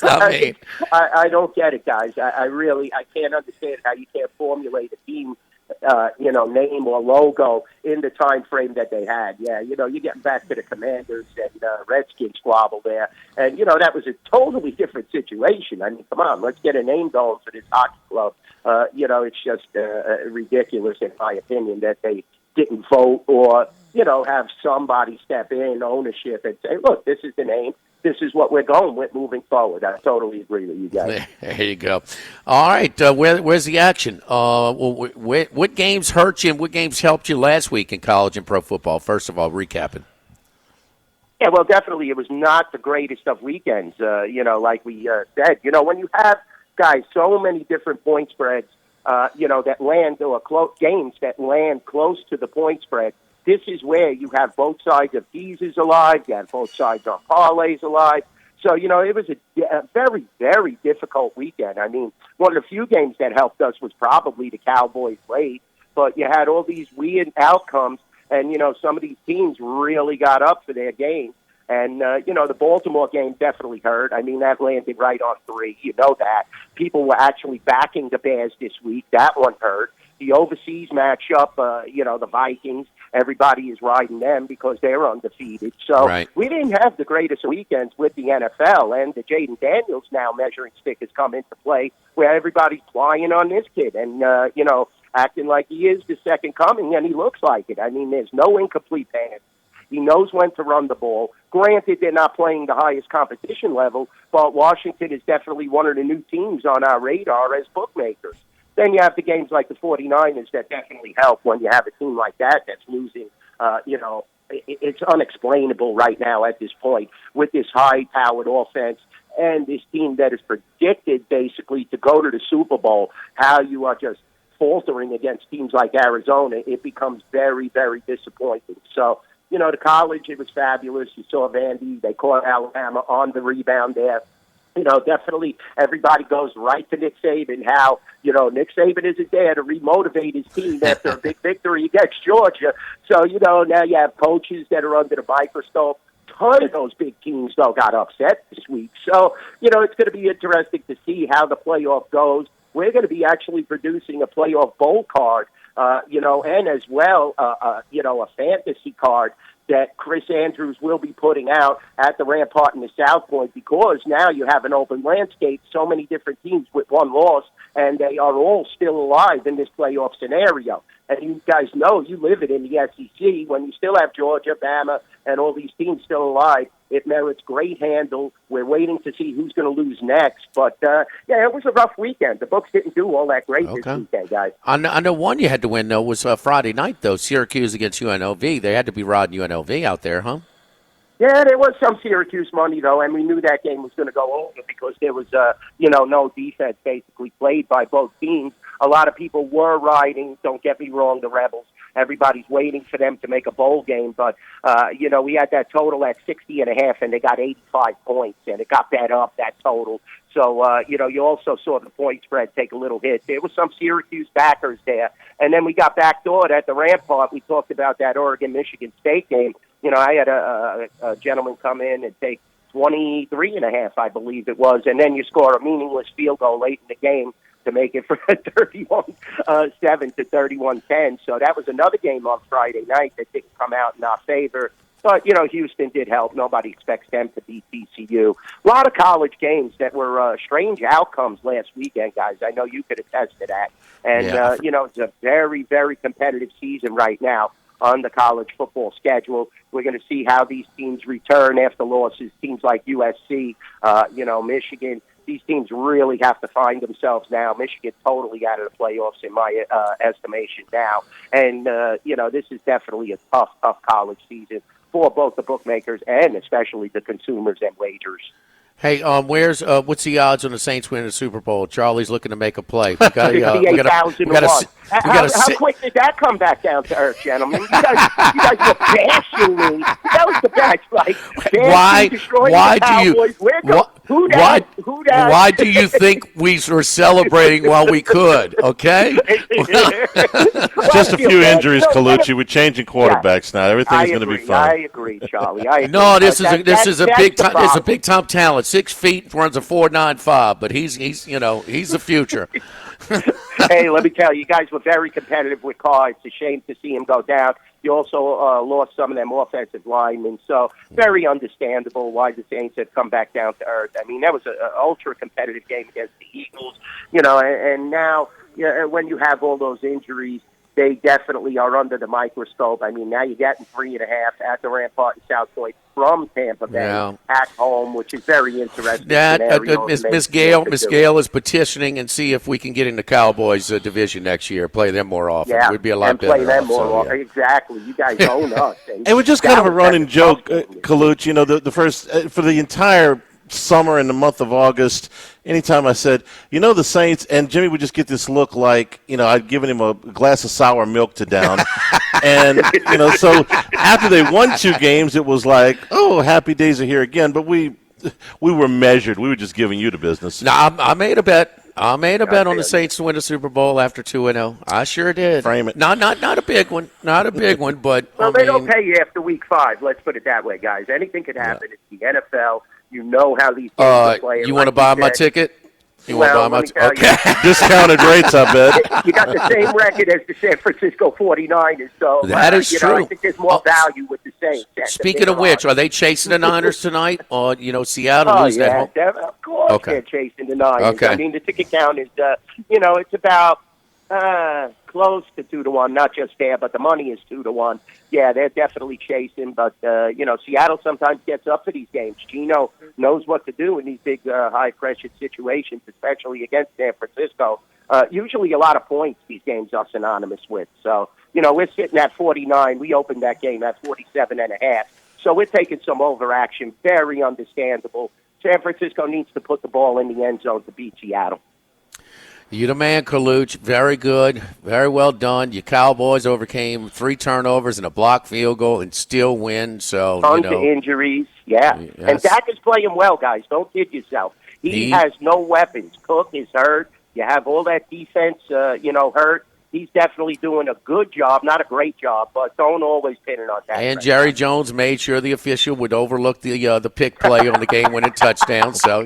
S7: I don't get it, guys. I can't understand how you can't formulate a team, name or logo in the time frame that they had. Yeah, you're getting back to the Commanders and Redskins squabble there. And, that was a totally different situation. I mean, come on, let's get a name going for this hockey club. It's just ridiculous, in my opinion, that they didn't vote or, have somebody step in ownership and say, look, this is the name. This is what we're going with moving forward. I totally agree with you guys.
S6: There you go. All right, where's the action? What games hurt you and what games helped you last week in college and pro football? First of all, recapping.
S7: Yeah, well, definitely it was not the greatest of weekends, like we said. When you have, guys, so many different point spreads, that land or games that land close to the point spread, this is where you have both sides of teasers alive, you have both sides on parlays alive. So, it was a very, very difficult weekend. I mean, one of the few games that helped us was probably the Cowboys late, but you had all these weird outcomes, and, some of these teams really got up for their game. And, the Baltimore game definitely hurt. I mean, that landed right on 3. You know that. People were actually backing the Bears this week. That one hurt. The overseas matchup, the Vikings, everybody is riding them because they're undefeated. So we didn't have the greatest weekends with the NFL, and the Jaden Daniels now measuring stick has come into play where everybody's flying on this kid and, acting like he is the second coming, and he looks like it. I mean, there's no incomplete pass. He knows when to run the ball. Granted, they're not playing the highest competition level, but Washington is definitely one of the new teams on our radar as bookmakers. Then you have the games like the 49ers that definitely help when you have a team like that that's losing. It's unexplainable right now at this point with this high-powered offense and this team that is predicted basically to go to the Super Bowl. How you are just faltering against teams like Arizona, it becomes very, very disappointing. So, the college, it was fabulous. You saw Vandy. They caught Alabama on the rebound there. Definitely everybody goes right to Nick Saban, how, Nick Saban isn't there to remotivate his team after a big victory against Georgia. So, now you have coaches that are under the microscope. Ton of those big teams, though, got upset this week. So, it's going to be interesting to see how the playoff goes. We're going to be actually producing a playoff bowl card, and as well, a fantasy card that Chris Andrews will be putting out at the Rampart in the South Point, because now you have an open landscape, so many different teams with one loss, and they are all still alive in this playoff scenario. And you guys know, you live it in the SEC, when you still have Georgia, Bama, and all these teams still alive, it merits great handle. We're waiting to see who's going to lose next. But, it was a rough weekend. The books didn't do all that great this weekend, guys.
S6: I know one you had to win, though, was Friday night, though, Syracuse against UNLV. They had to be riding UNLV out there, huh?
S7: Yeah, there was some Syracuse money, though, and we knew that game was going to go over because there was, no defense basically played by both teams. A lot of people were riding, don't get me wrong, the Rebels. Everybody's waiting for them to make a bowl game, but, we had that total at 60.5, and they got 85 points, and it got bet up, that total. So, you also saw the point spread take a little hit. There was some Syracuse backers there, and then we got backdoored at the Rampart. We talked about that Oregon-Michigan State game. I had a gentleman come in and take 23.5, I believe it was, and then you score a meaningless field goal late in the game to make it for 31-7 to 31-10. So that was another game on Friday night that didn't come out in our favor. But, Houston did help. Nobody expects them to beat TCU. A lot of college games that were strange outcomes last weekend, guys. I know you could attest to that. And, it's a very, very competitive season right now on the college football schedule. We're going to see how these teams return after losses. Teams like USC, Michigan. These teams really have to find themselves now. Michigan totally out of the playoffs in my estimation now. And, this is definitely a tough college season for both the bookmakers and especially the consumers and wagers.
S6: Hey, what's the odds on the Saints winning the Super Bowl? Charlie's looking to make a play.
S7: 58,001. How quick did that come back down to earth, gentlemen? You guys were bashing me. That was the best.
S6: Why do you think we were celebrating while we could? Okay.
S5: Just a few injuries, Colucci. We're changing quarterbacks now. Everything's going to be fine.
S7: I agree, Charlie.
S6: No, this is a big time. There's a big time talent. 6 feet, runs a 4.95, but he's the future.
S7: Hey, let me tell you, guys were very competitive with Carr. It's a shame to see him go down. You also lost some of them offensive linemen, so very understandable why the Saints have come back down to earth. I mean, that was an ultra-competitive game against the Eagles, and now when you have all those injuries, they definitely are under the microscope. I mean, now you're getting 3.5 at the Rampart in South Point from Tampa Bay at home, which is very interesting.
S6: Miss Gale is petitioning and see if we can get in the Cowboys division next year, play them more often.
S7: Yeah,
S6: we'd be a lot better.
S7: Play them more often. Exactly. You guys own us.
S5: It was just kind of a running joke, Colucci. The first for the entire summer and the month of August, anytime I said, the Saints, and Jimmy would just get this look like, I'd given him a glass of sour milk to down. And, so after they won 2 games, it was like, oh, happy days are here again. But we were measured. We were just giving you the business.
S6: No, I made a bet. I made a bet on the Saints to win the Super Bowl after 2-0. I sure did.
S5: Frame it.
S6: Not a big one. Not a big one, but
S7: well, they don't pay you after week 5. Let's put it that way, guys. Anything could happen. It's the NFL. You know how these games play.
S6: You want to buy my ticket?
S7: Okay.
S5: Discounted rates, I bet.
S7: You got the same record as the San Francisco 49ers, so
S6: that is true.
S7: I think there's more value with the Saints.
S6: Speaking of which, are they chasing the Niners tonight? Or Seattle losing at home?
S7: Of course they're chasing the Niners.
S6: Okay.
S7: I mean, the ticket count is, it's about close to 2-1, not just fair, but the money is 2-1. Yeah, they're definitely chasing, but Seattle sometimes gets up for these games. Gino knows what to do in these big, high-pressure situations, especially against San Francisco. Usually a lot of points these games are synonymous with. So, we're sitting at 49. We opened that game at 47.5. So we're taking some overaction. Very understandable. San Francisco needs to put the ball in the end zone to beat Seattle.
S6: You the man, Colucci. Very good. Very well done. Your Cowboys overcame 3 turnovers and a blocked field goal and still win. So,
S7: Tons of injuries, yeah.
S6: Yes.
S7: And Dak is playing well, guys. Don't kid yourself. He has no weapons. Cook is hurt. You have all that defense, hurt. He's definitely doing a good job, not a great job, but don't always pin it on that.
S6: And Jerry Jones made sure the official would overlook the pick play on the game-winning touchdown. So,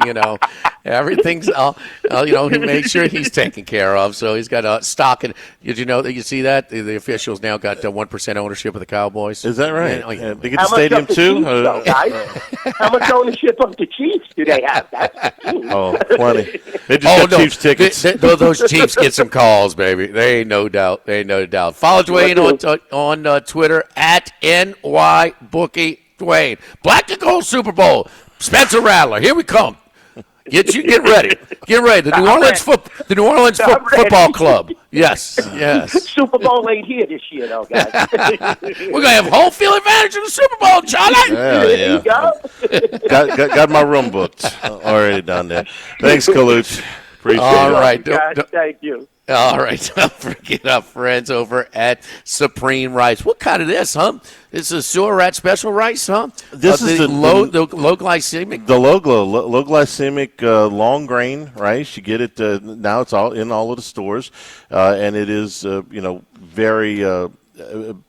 S6: everything's, he made sure he's taken care of. So he's got a stock. And did you know that you see that? The officials now got 1% ownership of the Cowboys.
S5: Is that right?
S7: And
S5: they get the stadium too?
S7: Chiefs, though, guys? How much ownership of the Chiefs do they have? That's the team.
S5: Oh, plenty. They just got Chiefs tickets.
S6: Those Chiefs get some calls, baby. They ain't no doubt. Follow Dwayne on Twitter at NYBookie Dwayne. Black and gold Super Bowl. Spencer Rattler. Here we come. Get ready. Get ready. The New Orleans Football Club. Yes.
S7: Super Bowl ain't here this year, though, guys.
S6: We're gonna have home field advantage in the Super Bowl, Charlie.
S7: There you go.
S5: got my room booked already down there. Thanks, Kaluch. Appreciate
S6: All
S5: it.
S6: right.
S7: Guys, thank you.
S6: All right, don't forget our friends over at Supreme Rice. What kind of this, huh? This is sewer rat special rice, huh?
S5: This is
S6: the low glycemic.
S5: The low glycemic long grain rice. You get it now. It's all in all of the stores, and it is very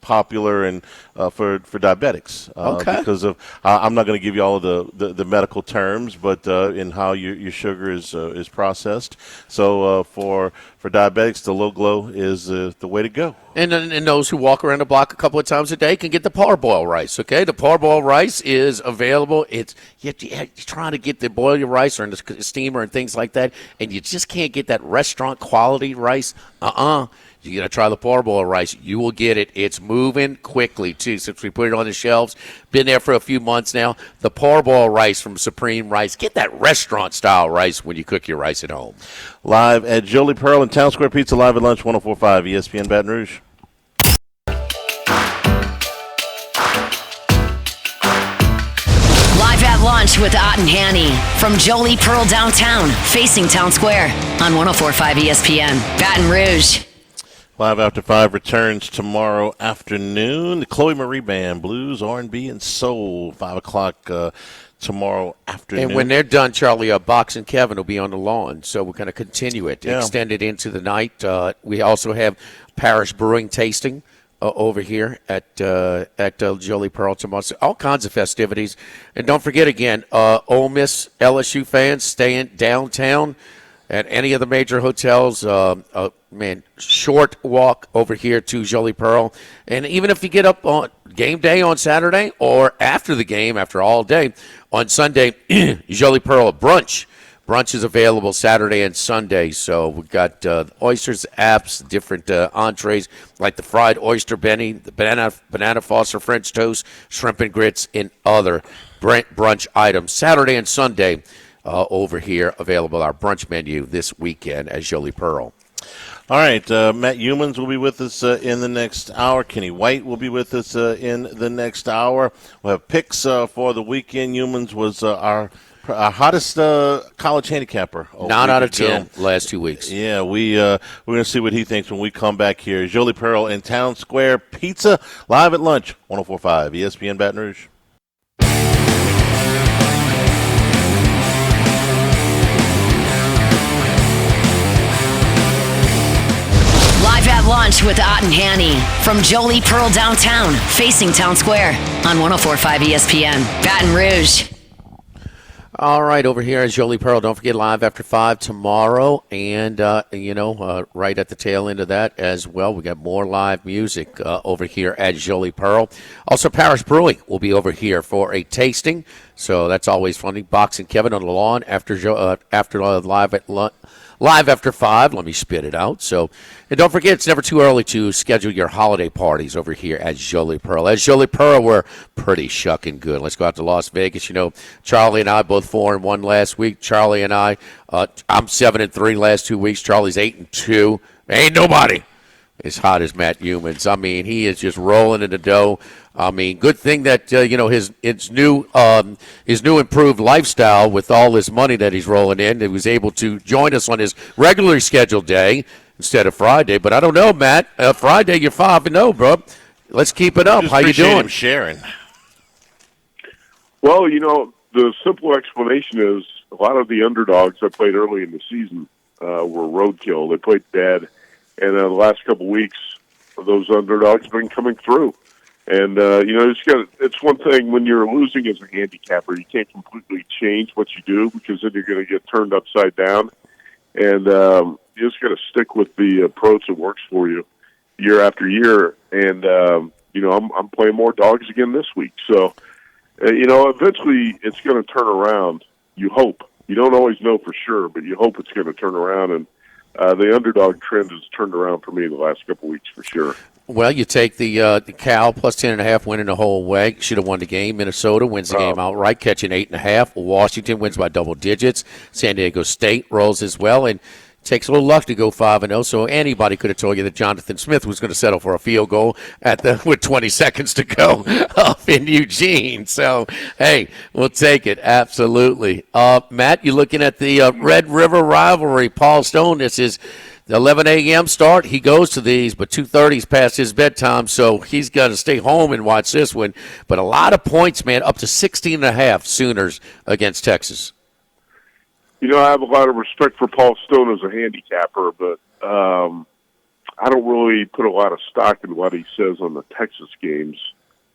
S5: popular and for diabetics.
S6: Okay.
S5: Because of I'm not going to give you all of the medical terms, but in how your sugar is processed. So for diabetics, the Low Glow is the way to go.
S6: And those who walk around the block a couple of times a day can get the parboil rice, okay? The parboil rice is available. You're trying to get the boil your rice or in the steamer and things like that, and you just can't get that restaurant quality rice. You got to try the parboil rice. You will get it. It's moving quickly, too, since we put it on the shelves. Been there for a few months now. The parboil rice from Supreme Rice. Get that restaurant-style rice when you cook your rice at home.
S5: Live at Jolie Pearl and Town Square Pizza, live at lunch, 104.5 ESPN Baton Rouge.
S1: Live at lunch with Ott and Hanny from Jolie Pearl downtown, facing Town Square on 104.5 ESPN Baton Rouge.
S5: Live After 5 returns tomorrow afternoon. The Chloe Marie Band, blues, R&B, and soul, 5 o'clock tomorrow afternoon.
S6: And when they're done, Charlie, Box and Kevin will be on the lawn, so we're going to continue it, extend it into the night. We also have Parish Brewing tasting over here at Jolie Pearl tomorrow. So all kinds of festivities. And don't forget, again, Ole Miss LSU fans staying downtown at any of the major hotels. Short walk over here to Jolie Pearl. And even if you get up on game day on Saturday or after the game, after all day, on Sunday, Jolie Pearl brunch. Brunch is available Saturday and Sunday. So we've got oysters, apps, different entrees like the fried oyster Benny, the banana Foster French toast, shrimp and grits, and other brunch items. Saturday and Sunday over here available, our brunch menu this weekend at Jolie Pearl.
S5: All right, Matt Humans will be with us in the next hour. Kenny White will be with us in the next hour. We'll have picks for the weekend. Humans was our hottest college handicapper.
S6: 9 out of 10 last 2 weeks.
S5: Yeah, we're going to see what he thinks when we come back here. Jolie Pearl and Town Square Pizza, live at lunch, 104.5 ESPN Baton Rouge.
S1: Live at lunch with Ott and Hanny from Jolie Pearl downtown, facing Town Square on 104.5 ESPN Baton Rouge.
S6: All right, over here at Jolie Pearl. Don't forget Live After 5 tomorrow. And, right at the tail end of that as well, we got more live music over here at Jolie Pearl. Also, Parish Brewing will be over here for a tasting. So that's always funny. Box and Kevin on the lawn after Live After 5. Let me spit it out. So, and don't forget, it's never too early to schedule your holiday parties over here at Jolie Pearl. At Jolie Pearl, we're pretty shucking good. Let's go out to Las Vegas. Charlie and I both 4-1 last week. Charlie and I, I'm 7-3 last 2 weeks. Charlie's 8-2. Ain't nobody as hot as Matt Humans. I mean, he is just rolling in the dough. I mean, good thing that his new improved lifestyle with all this money that he's rolling in, he was able to join us on his regularly scheduled day instead of Friday. But I don't know, Matt. Friday you're 5-0, bro. Let's keep it up. How you doing?
S5: Him sharing.
S8: Well, the simple explanation is a lot of the underdogs that played early in the season were roadkill. They played dead, and the last couple weeks, those underdogs have been coming through. And it's one thing when you're losing as a handicapper, you can't completely change what you do because then you're going to get turned upside down. And you just got to stick with the approach that works for you year after year. And I'm playing more dogs again this week, so. Eventually it's going to turn around. You hope. You don't always know for sure, but you hope it's going to turn around. And the underdog trend has turned around for me the last couple weeks for sure.
S6: Well, you take the Cal plus 10.5, winning the whole way. Should have won the game. Minnesota wins the game outright, catching 8.5. Washington wins by double digits. San Diego State rolls as well, and takes a little luck to go 5-0, so anybody could have told you that Jonathan Smith was going to settle for a field goal with 20 seconds to go up in Eugene. So, hey, we'll take it, absolutely. Matt, you're looking at the Red River rivalry. Paul Stone, this is the 11 a.m. start. He goes to these, but 2:30 is past his bedtime, so he's got to stay home and watch this one. But a lot of points, man, up to 16.5 Sooners against Texas.
S8: I have a lot of respect for Paul Stone as a handicapper, but I don't really put a lot of stock in what he says on the Texas games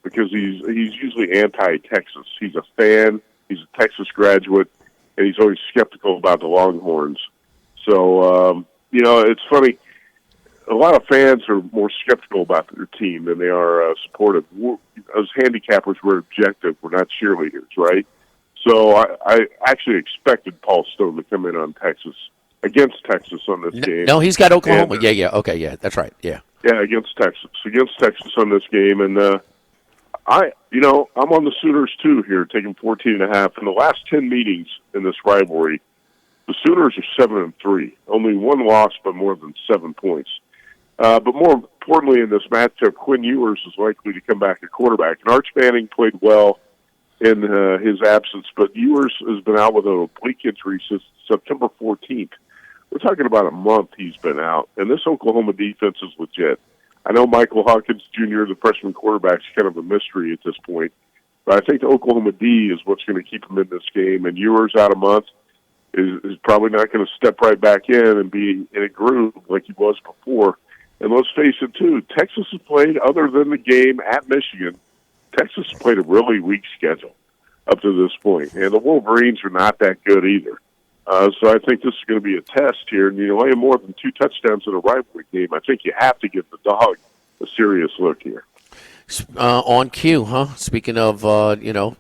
S8: because he's usually anti-Texas. He's a fan, he's a Texas graduate, and he's always skeptical about the Longhorns. So, it's funny. A lot of fans are more skeptical about their team than they are supportive. As handicappers, we're objective. We're not cheerleaders, right? So I actually expected Paul Stone to come in on Texas, against Texas on this game.
S6: No, he's got Oklahoma. Okay, that's right, yeah.
S8: Yeah, against Texas on this game. And I'm on the Sooners too here, taking 14.5. In the last 10 meetings in this rivalry, the Sooners are 7-3, only one loss by more than 7 points. But more importantly in this matchup, Quinn Ewers is likely to come back at quarterback. And Arch Manning played well in his absence, but Ewers has been out with an oblique injury since September 14th. We're talking about a month he's been out, and this Oklahoma defense is legit. I know Michael Hawkins Jr., the freshman quarterback, is kind of a mystery at this point, but I think the Oklahoma D is what's going to keep him in this game, and Ewers out a month is probably not going to step right back in and be in a groove like he was before. And let's face it, too, Texas has played, other than the game at Michigan, Texas has played a really weak schedule up to this point, and the Wolverines are not that good either. So I think this is going to be a test here, and you lay more than 2 touchdowns in a rivalry game. I think you have to give the dog a serious look here.
S6: On cue, huh? Speaking of,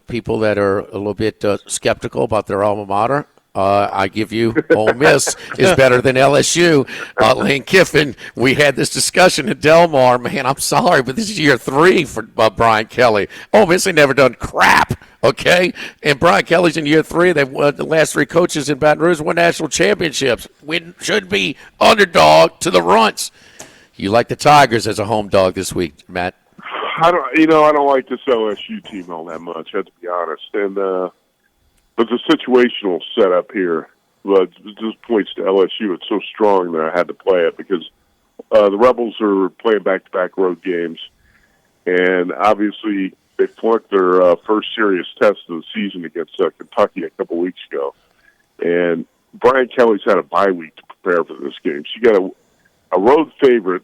S6: people that are a little bit skeptical about their alma mater, I give you Ole Miss is better than LSU. Lane Kiffin, we had this discussion at Del Mar. Man, I'm sorry, but this is year 3 for Brian Kelly. Ole Miss ain't never done crap, okay? And Brian Kelly's in year 3. They've won the last 3 coaches in Baton Rouge won national championships. We should be underdog to the Runts. You like the Tigers as a home dog this week, Matt?
S8: I don't like this LSU team all that much, I have to be honest. And but the situational setup here, but it just points to LSU. It's so strong that I had to play it because the Rebels are playing back-to-back road games, and obviously they flunked their first serious test of the season against Kentucky a couple weeks ago. And Brian Kelly's had a bye week to prepare for this game. So you got a road favorite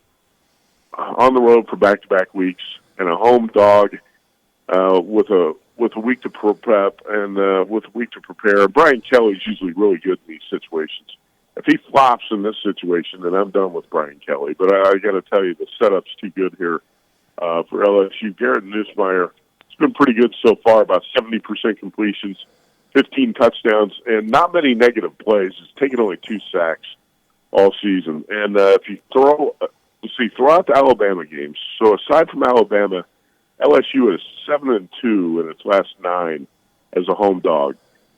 S8: on the road for back-to-back weeks and a home dog with a week to prep and with a week to prepare. Brian Kelly's usually really good in these situations. If he flops in this situation, then I'm done with Brian Kelly. But I got to tell you, the setup's too good here for LSU. Garrett Nussmeier, it's been pretty good so far, about 70% completions, 15 touchdowns, and not many negative plays. He's taken only 2 sacks all season. And if you throw out the Alabama games, so aside from Alabama, LSU is 7-2 in its last 9 as a home dog.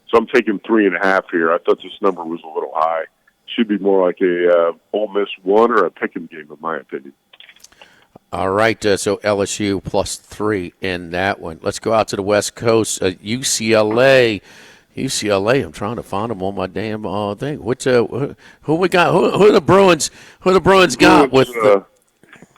S8: So I'm taking 3.5 here. I thought this number was a little high. Should be more like a Ole Miss 1 or a pick'em game, in my opinion.
S6: All right, so LSU plus 3 in that one. Let's go out to the West Coast. UCLA, I'm trying to find them on my damn thing. Who we got? Who the Bruins? Who the Bruins got with?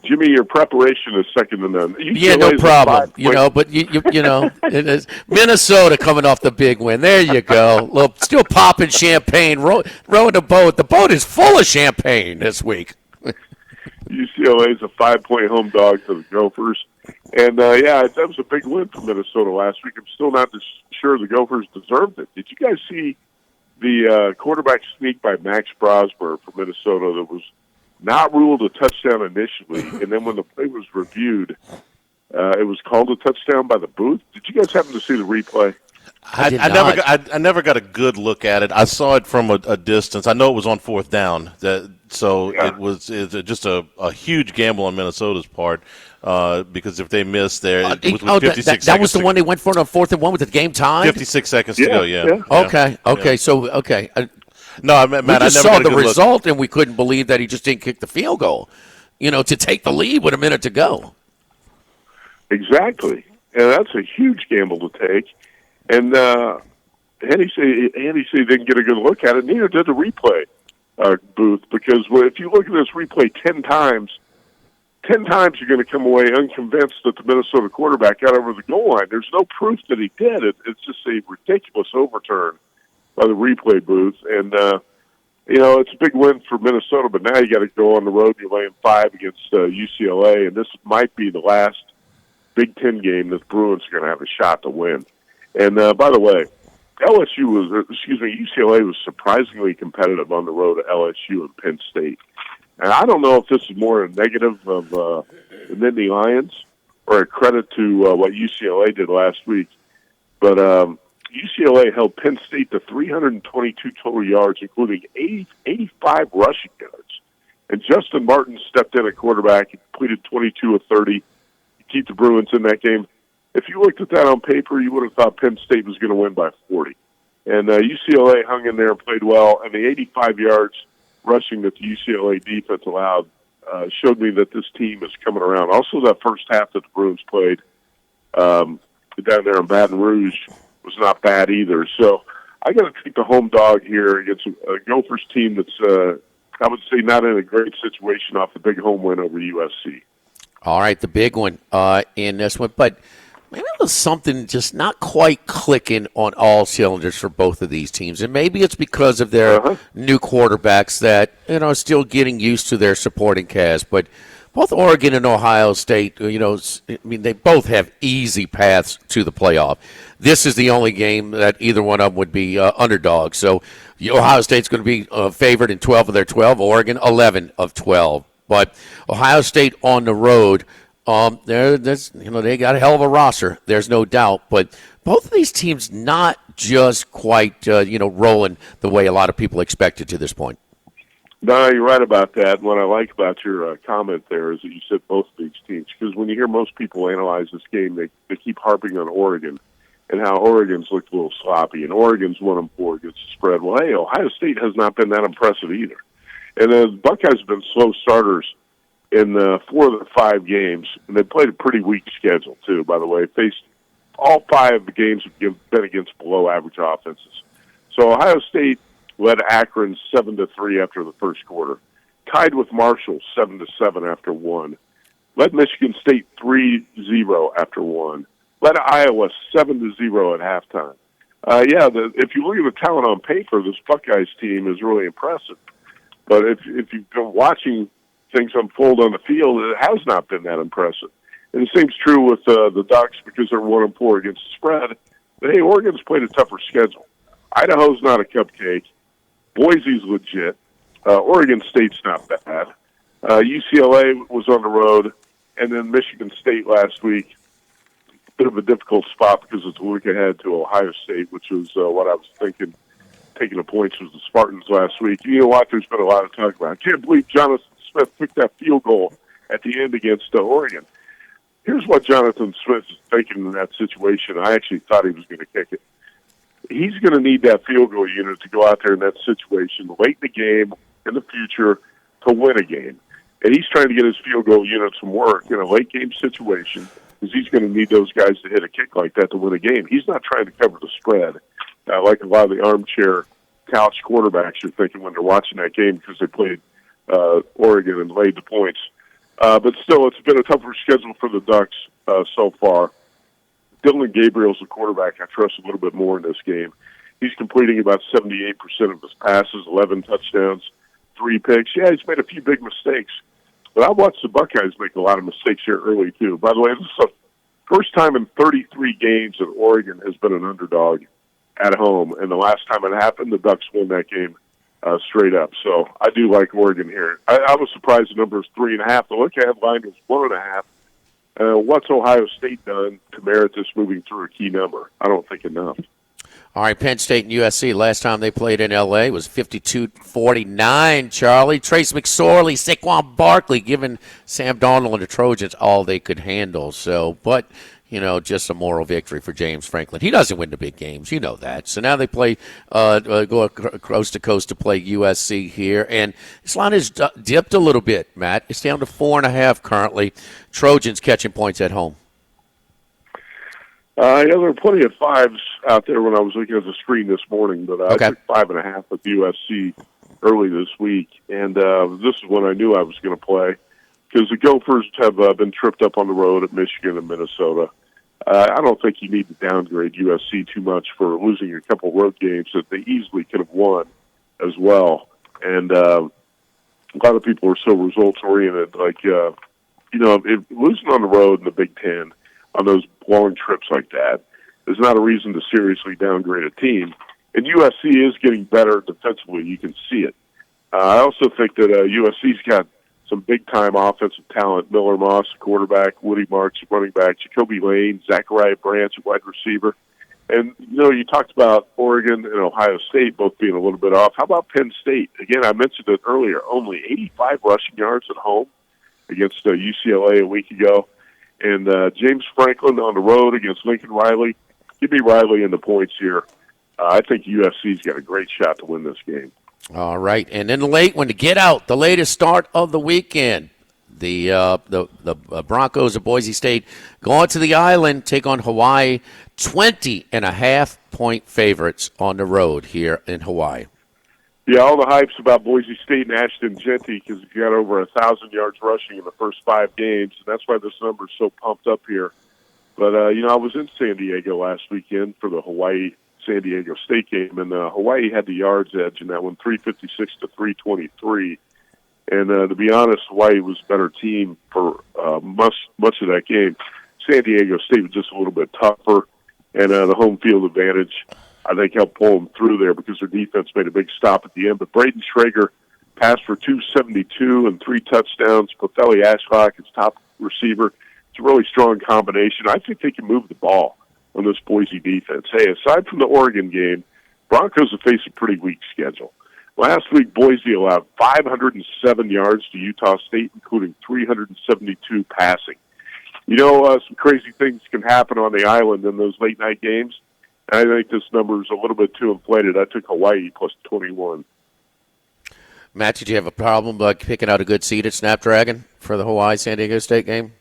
S8: Jimmy, your preparation is second to none.
S6: Yeah, no problem. But you know, it is Minnesota coming off the big win. There you go. Still popping champagne, rowing the boat. The boat is full of champagne this week.
S8: UCLA is a 5-point home dog to the Gophers. And, that was a big win for Minnesota last week. I'm still not sure the Gophers deserved it. Did you guys see the quarterback sneak by Max Brosmer for Minnesota that was not ruled a touchdown initially, and then when the play was reviewed, it was called a touchdown by the booth? Did you guys happen to see the replay?
S5: I never got a good look at it. I saw it from a distance. I know it was on fourth down. It was just a huge gamble on Minnesota's part because if they missed there, with 56 seconds.
S6: That was the one they went for on 4th and 1 with the game time?
S5: 56 seconds to go, yeah.
S6: Okay.
S5: No, Matt,
S6: we just
S5: I never
S6: saw
S5: got a
S6: the
S5: good
S6: result, and we couldn't believe that he just didn't kick the field goal, to take the lead with a minute to go.
S8: Exactly. And that's a huge gamble to take. And Andy said didn't get a good look at it. Neither did the replay booth, because if you look at this replay 10 times you're going to come away unconvinced that the Minnesota quarterback got over the goal line. There's no proof that he did. It's just a ridiculous overturn by the replay booth. And, it's a big win for Minnesota, but now you got to go on the road. You're laying 5 against UCLA, and this might be the last Big Ten game that the Bruins are going to have a shot to win. And, by the way, UCLA was surprisingly competitive on the road to LSU and Penn State. And I don't know if this is more a negative of the Nittany Lions or a credit to what UCLA did last week. But UCLA held Penn State to 322 total yards, including 85 rushing yards. And Justin Martin stepped in at quarterback. He completed 22 of 30 to keep the Bruins in that game. If you looked at that on paper, you would have thought Penn State was going to win by 40. And UCLA hung in there and played well. And the 85 yards rushing that the UCLA defense allowed showed me that this team is coming around. Also, that first half that the Bruins played down there in Baton Rouge was not bad either. So I got to take the home dog here against a Gophers team that's, I would say, not in a great situation off the big home win over USC.
S6: All right, the big one in this one. But maybe there's something just not quite clicking on all cylinders for both of these teams. And maybe it's because of their new quarterbacks that, are still getting used to their supporting cast. But both Oregon and Ohio State, they both have easy paths to the playoff. This is the only game that either one of them would be underdogs. So Ohio State's going to be favored in 12 of their 12, Oregon 11 of 12. But Ohio State on the road, they got a hell of a roster. There's no doubt. But both of these teams not just quite, rolling the way a lot of people expected to this point.
S8: No, you're right about that. And what I like about your comment there is that you said both of these teams. Because when you hear most people analyze this game, they keep harping on Oregon and how Oregon's looked a little sloppy. And Oregon's 1-4 against the spread. Well, hey, Ohio State has not been that impressive either. And the Buckeyes have been slow starters in 4 of the 5 games. And they played a pretty weak schedule, too, by the way. Faced all 5 of the games have been against below-average offenses. So Ohio State led Akron 7-3 after the first quarter. Tied with Marshall 7-7 after 1. Led Michigan State 3-0 after 1. Led Iowa 7-0 at halftime. If you look at the talent on paper, this Buckeyes team is really impressive. But if you've been watching things unfold on the field, it has not been that impressive. And the same's true with the Ducks because they're 1-4 against the spread. But, hey, Oregon's played a tougher schedule. Idaho's not a cupcake. Boise's legit. Oregon State's not bad. UCLA was on the road. And then Michigan State last week, bit of a difficult spot because it's a look ahead to Ohio State, which was what I was thinking. Taking the points was the Spartans last week. You know what? There's been a lot of talk about. I can't believe Jonathan Smith took that field goal at the end against Oregon. Here's what Jonathan Smith is thinking in that situation. I actually thought he was going to kick it. He's going to need that field goal unit to go out there in that situation late in the game, in the future, to win a game. And he's trying to get his field goal unit some work in a late game situation because he's going to need those guys to hit a kick like that to win a game. He's not trying to cover the spread like a lot of the armchair couch quarterbacks are thinking when they're watching that game because they played Oregon and laid the points. But still, it's been a tougher schedule for the Ducks so far. Dylan Gabriel's the quarterback I trust a little bit more in this game. He's completing about 78% of his passes, 11 touchdowns, 3 picks. Yeah, he's made a few big mistakes. But I've watched the Buckeyes make a lot of mistakes here early, too. By the way, this is the first time in 33 games that Oregon has been an underdog at home. And the last time it happened, the Ducks won that game straight up. So I do like Oregon here. I was surprised the number is 3.5. The look-ahead line was 1.5. What's Ohio State done to merit this moving through a key number? I don't think enough.
S6: All right, Penn State and USC, last time they played in L.A. was 52-49, Charlie. Trace McSorley, Saquon Barkley giving Sam Darnold and the Trojans all they could handle. So, but, just a moral victory for James Franklin. He doesn't win the big games. You know that. So now they play, go coast to coast to play USC here. And this line has dipped a little bit, Matt. It's down to 4.5 currently. Trojans catching points at home.
S8: There were plenty of 5s out there when I was looking at the screen this morning, but I took 5.5 with USC early this week, and this is when I knew I was going to play because the Gophers have been tripped up on the road at Michigan and Minnesota. I don't think you need to downgrade USC too much for losing a couple road games that they easily could have won as well. And a lot of people are so results-oriented, losing on the road in the Big Ten on those long trips like that is not a reason to seriously downgrade a team. And USC is getting better defensively. You can see it. I also think that USC's got some big-time offensive talent. Miller Moss, quarterback, Woody Marks, running back, Jacoby Lane, Zachariah Branch, wide receiver. And, you talked about Oregon and Ohio State both being a little bit off. How about Penn State? Again, I mentioned it earlier, only 85 rushing yards at home against UCLA a week ago. And James Franklin on the road against Lincoln Riley. Give me Riley in the points here. I think USC's got a great shot to win this game.
S6: All right. And then the late one to get out, the latest start of the weekend. The Broncos of Boise State going to the island, take on Hawaii. 20.5-point favorites on the road here in Hawaii.
S8: Yeah, all the hype's about Boise State and Ashton Jeanty because he got over 1,000 yards rushing in the first 5 games, and that's why this number is so pumped up here. But, I was in San Diego last weekend for the Hawaii-San Diego State game, and Hawaii had the yards edge in that one, 356 to 323. And to be honest, Hawaii was a better team for much of that game. San Diego State was just a little bit tougher, and the home field advantage I think helped pull them through there because their defense made a big stop at the end. But Braden Schrager passed for 272 and 3 touchdowns. Potheli Ashlock is top receiver. It's a really strong combination. I think they can move the ball on this Boise defense. Hey, aside from the Oregon game, Broncos have faced a pretty weak schedule. Last week, Boise allowed 507 yards to Utah State, including 372 passing. Some crazy things can happen on the island in those late-night games. I think this number is a little bit too inflated. I took Hawaii plus 21.
S6: Matt, did you have a problem picking out a good seat at Snapdragon for the Hawaii-San Diego State game?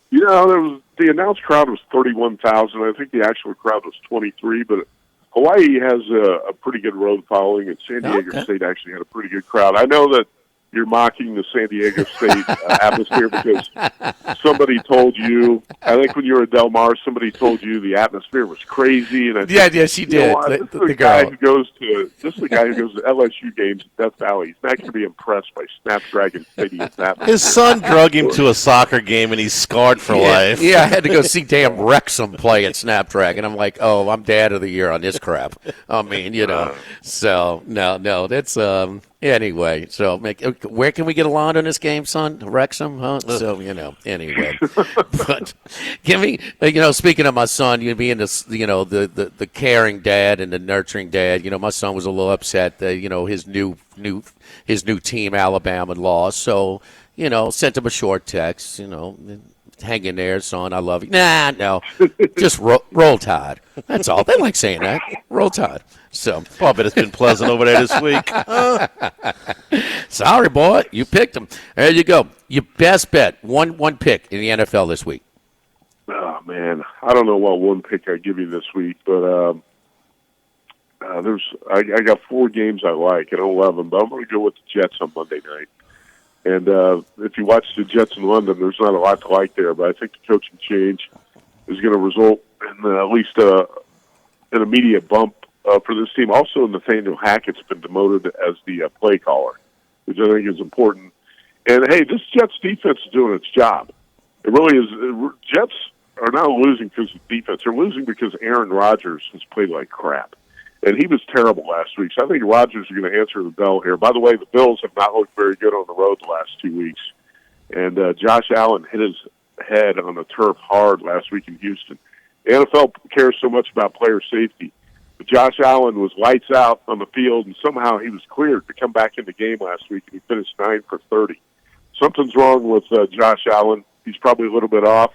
S8: The announced crowd was 31,000. I think the actual crowd was 23, but Hawaii has a pretty good road following, and San Diego State actually had a pretty good crowd. I know that you're mocking the San Diego State atmosphere because somebody told you, I think when you were at Del Mar, somebody told you the atmosphere was crazy. And
S6: she did.
S8: This is the guy who goes to LSU games in Death Valley. He's not going to be impressed by Snapdragon Stadium's atmosphere.
S5: His son drug him to a soccer game, and he's scarred for life.
S6: Yeah, I had to go see damn Wrexham play at Snapdragon. I'm like, oh, I'm dad of the year on this crap. I mean, So, no, that's anyway. So, where can we get a line on this game, son? Wrexham, huh? So, anyway. But give me, speaking of my son, being this, the caring dad and the nurturing dad. My son was a little upset that his new team, Alabama, lost. So, sent him a short text. Hang in there, son. I love you. Nah, no, just roll Tide. That's all. They like saying that. Roll Tide. So,
S5: I bet it's been pleasant over there this week.
S6: Sorry, boy. You picked him. There you go. Your best bet. One pick in the NFL this week.
S8: Oh, man. I don't know what one pick I give you this week, but I got 4 games I like. I don't love them, but I'm going to go with the Jets on Monday night. And if you watch the Jets in London, there's not a lot to like there. But I think the coaching change is going to result in at least an immediate bump for this team. Also, Nathaniel Hackett's been demoted as the play caller, which I think is important. And, hey, this Jets defense is doing its job. It really is. Jets are not losing because of defense. They're losing because Aaron Rodgers has played like crap. And he was terrible last week. So I think Rodgers is going to answer the bell here. By the way, the Bills have not looked very good on the road the last 2 weeks. And Josh Allen hit his head on the turf hard last week in Houston. The NFL cares so much about player safety. But Josh Allen was lights out on the field, and somehow he was cleared to come back in the game last week, and he finished 9 for 30. Something's wrong with Josh Allen. He's probably a little bit off.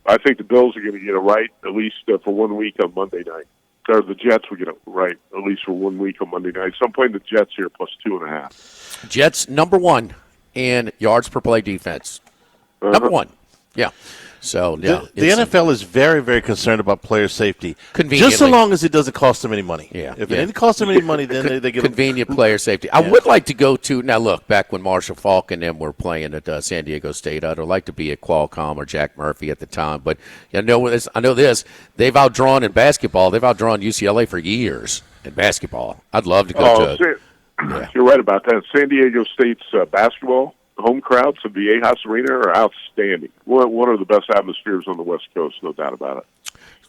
S8: I think the Bills are going to get it right, at least for 1 week on Monday night. Or the Jets will get it right, at least for 1 week on Monday night. So I'm playing the Jets here plus 2.5.
S6: Jets number 1 in yards per play defense. Number 1. Yeah. So yeah,
S5: the NFL is very, very concerned about player safety.
S6: Just
S5: so long as it doesn't cost them any money.
S6: Yeah.
S5: If it didn't cost them any money, then they get
S6: convenient player safety. I would like to go to now. Look, back when Marshall Faulk and them were playing at San Diego State, I'd like to be at Qualcomm or Jack Murphy at the time. But I know this. They've outdrawn in basketball. They've outdrawn UCLA for years in basketball. I'd love to go to.
S8: You're right about that. San Diego State's basketball home crowds of the Ahaus Arena are outstanding. One of the best atmospheres on the West Coast, no doubt about it.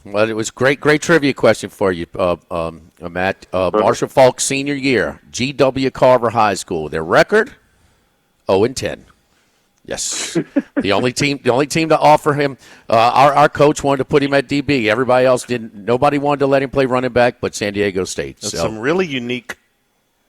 S6: Well, it was great trivia question for you, Matt. Marshall Faulk senior year, G.W. Carver High School. Their record, 0-10. Yes, the only team to offer him. Our coach wanted to put him at DB. Everybody else didn't. Nobody wanted to let him play running back, but San Diego State.
S5: That's some really unique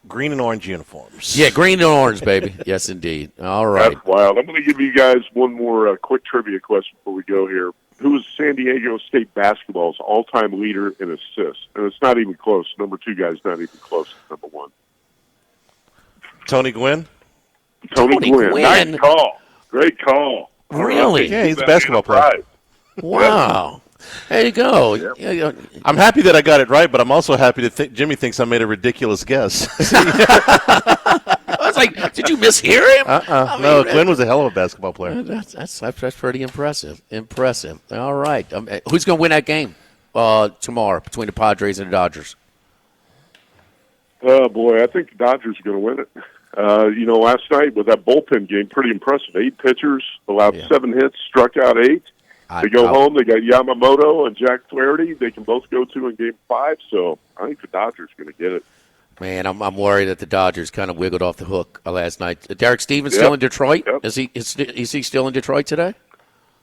S5: green and orange uniforms.
S6: Yeah, green and orange, baby. Yes, indeed. All right.
S8: That's wild. I'm going to give you guys one more quick trivia question before we go here. Who is San Diego State basketball's all-time leader in assists? And it's not even close. Number 2 guy's not even close to number 1.
S5: Tony Gwynn?
S8: Tony Gwynn. Nice call. Great call.
S6: Really?
S5: Yeah, he's a basketball player.
S6: Wow. There you go.
S8: Yep.
S5: I'm happy that I got it right, but I'm also happy to think Jimmy thinks I made a ridiculous guess.
S6: I was like, did you mishear him?
S5: No, Glenn was a hell of a basketball player.
S6: That's pretty impressive. All right. Who's going to win that game tomorrow between the Padres and the Dodgers?
S8: Oh, boy, I think the Dodgers are going to win it. Last night with that bullpen game, pretty impressive. 8 pitchers, allowed 7 hits, struck out 8. They go home. They got Yamamoto and Jack Flaherty. They can both go to in Game 5. So I think the Dodgers are going to get it.
S6: Man, I'm worried that the Dodgers kind of wiggled off the hook last night. Derek Stevens still in Detroit?
S8: Yep.
S6: Is he still in Detroit today?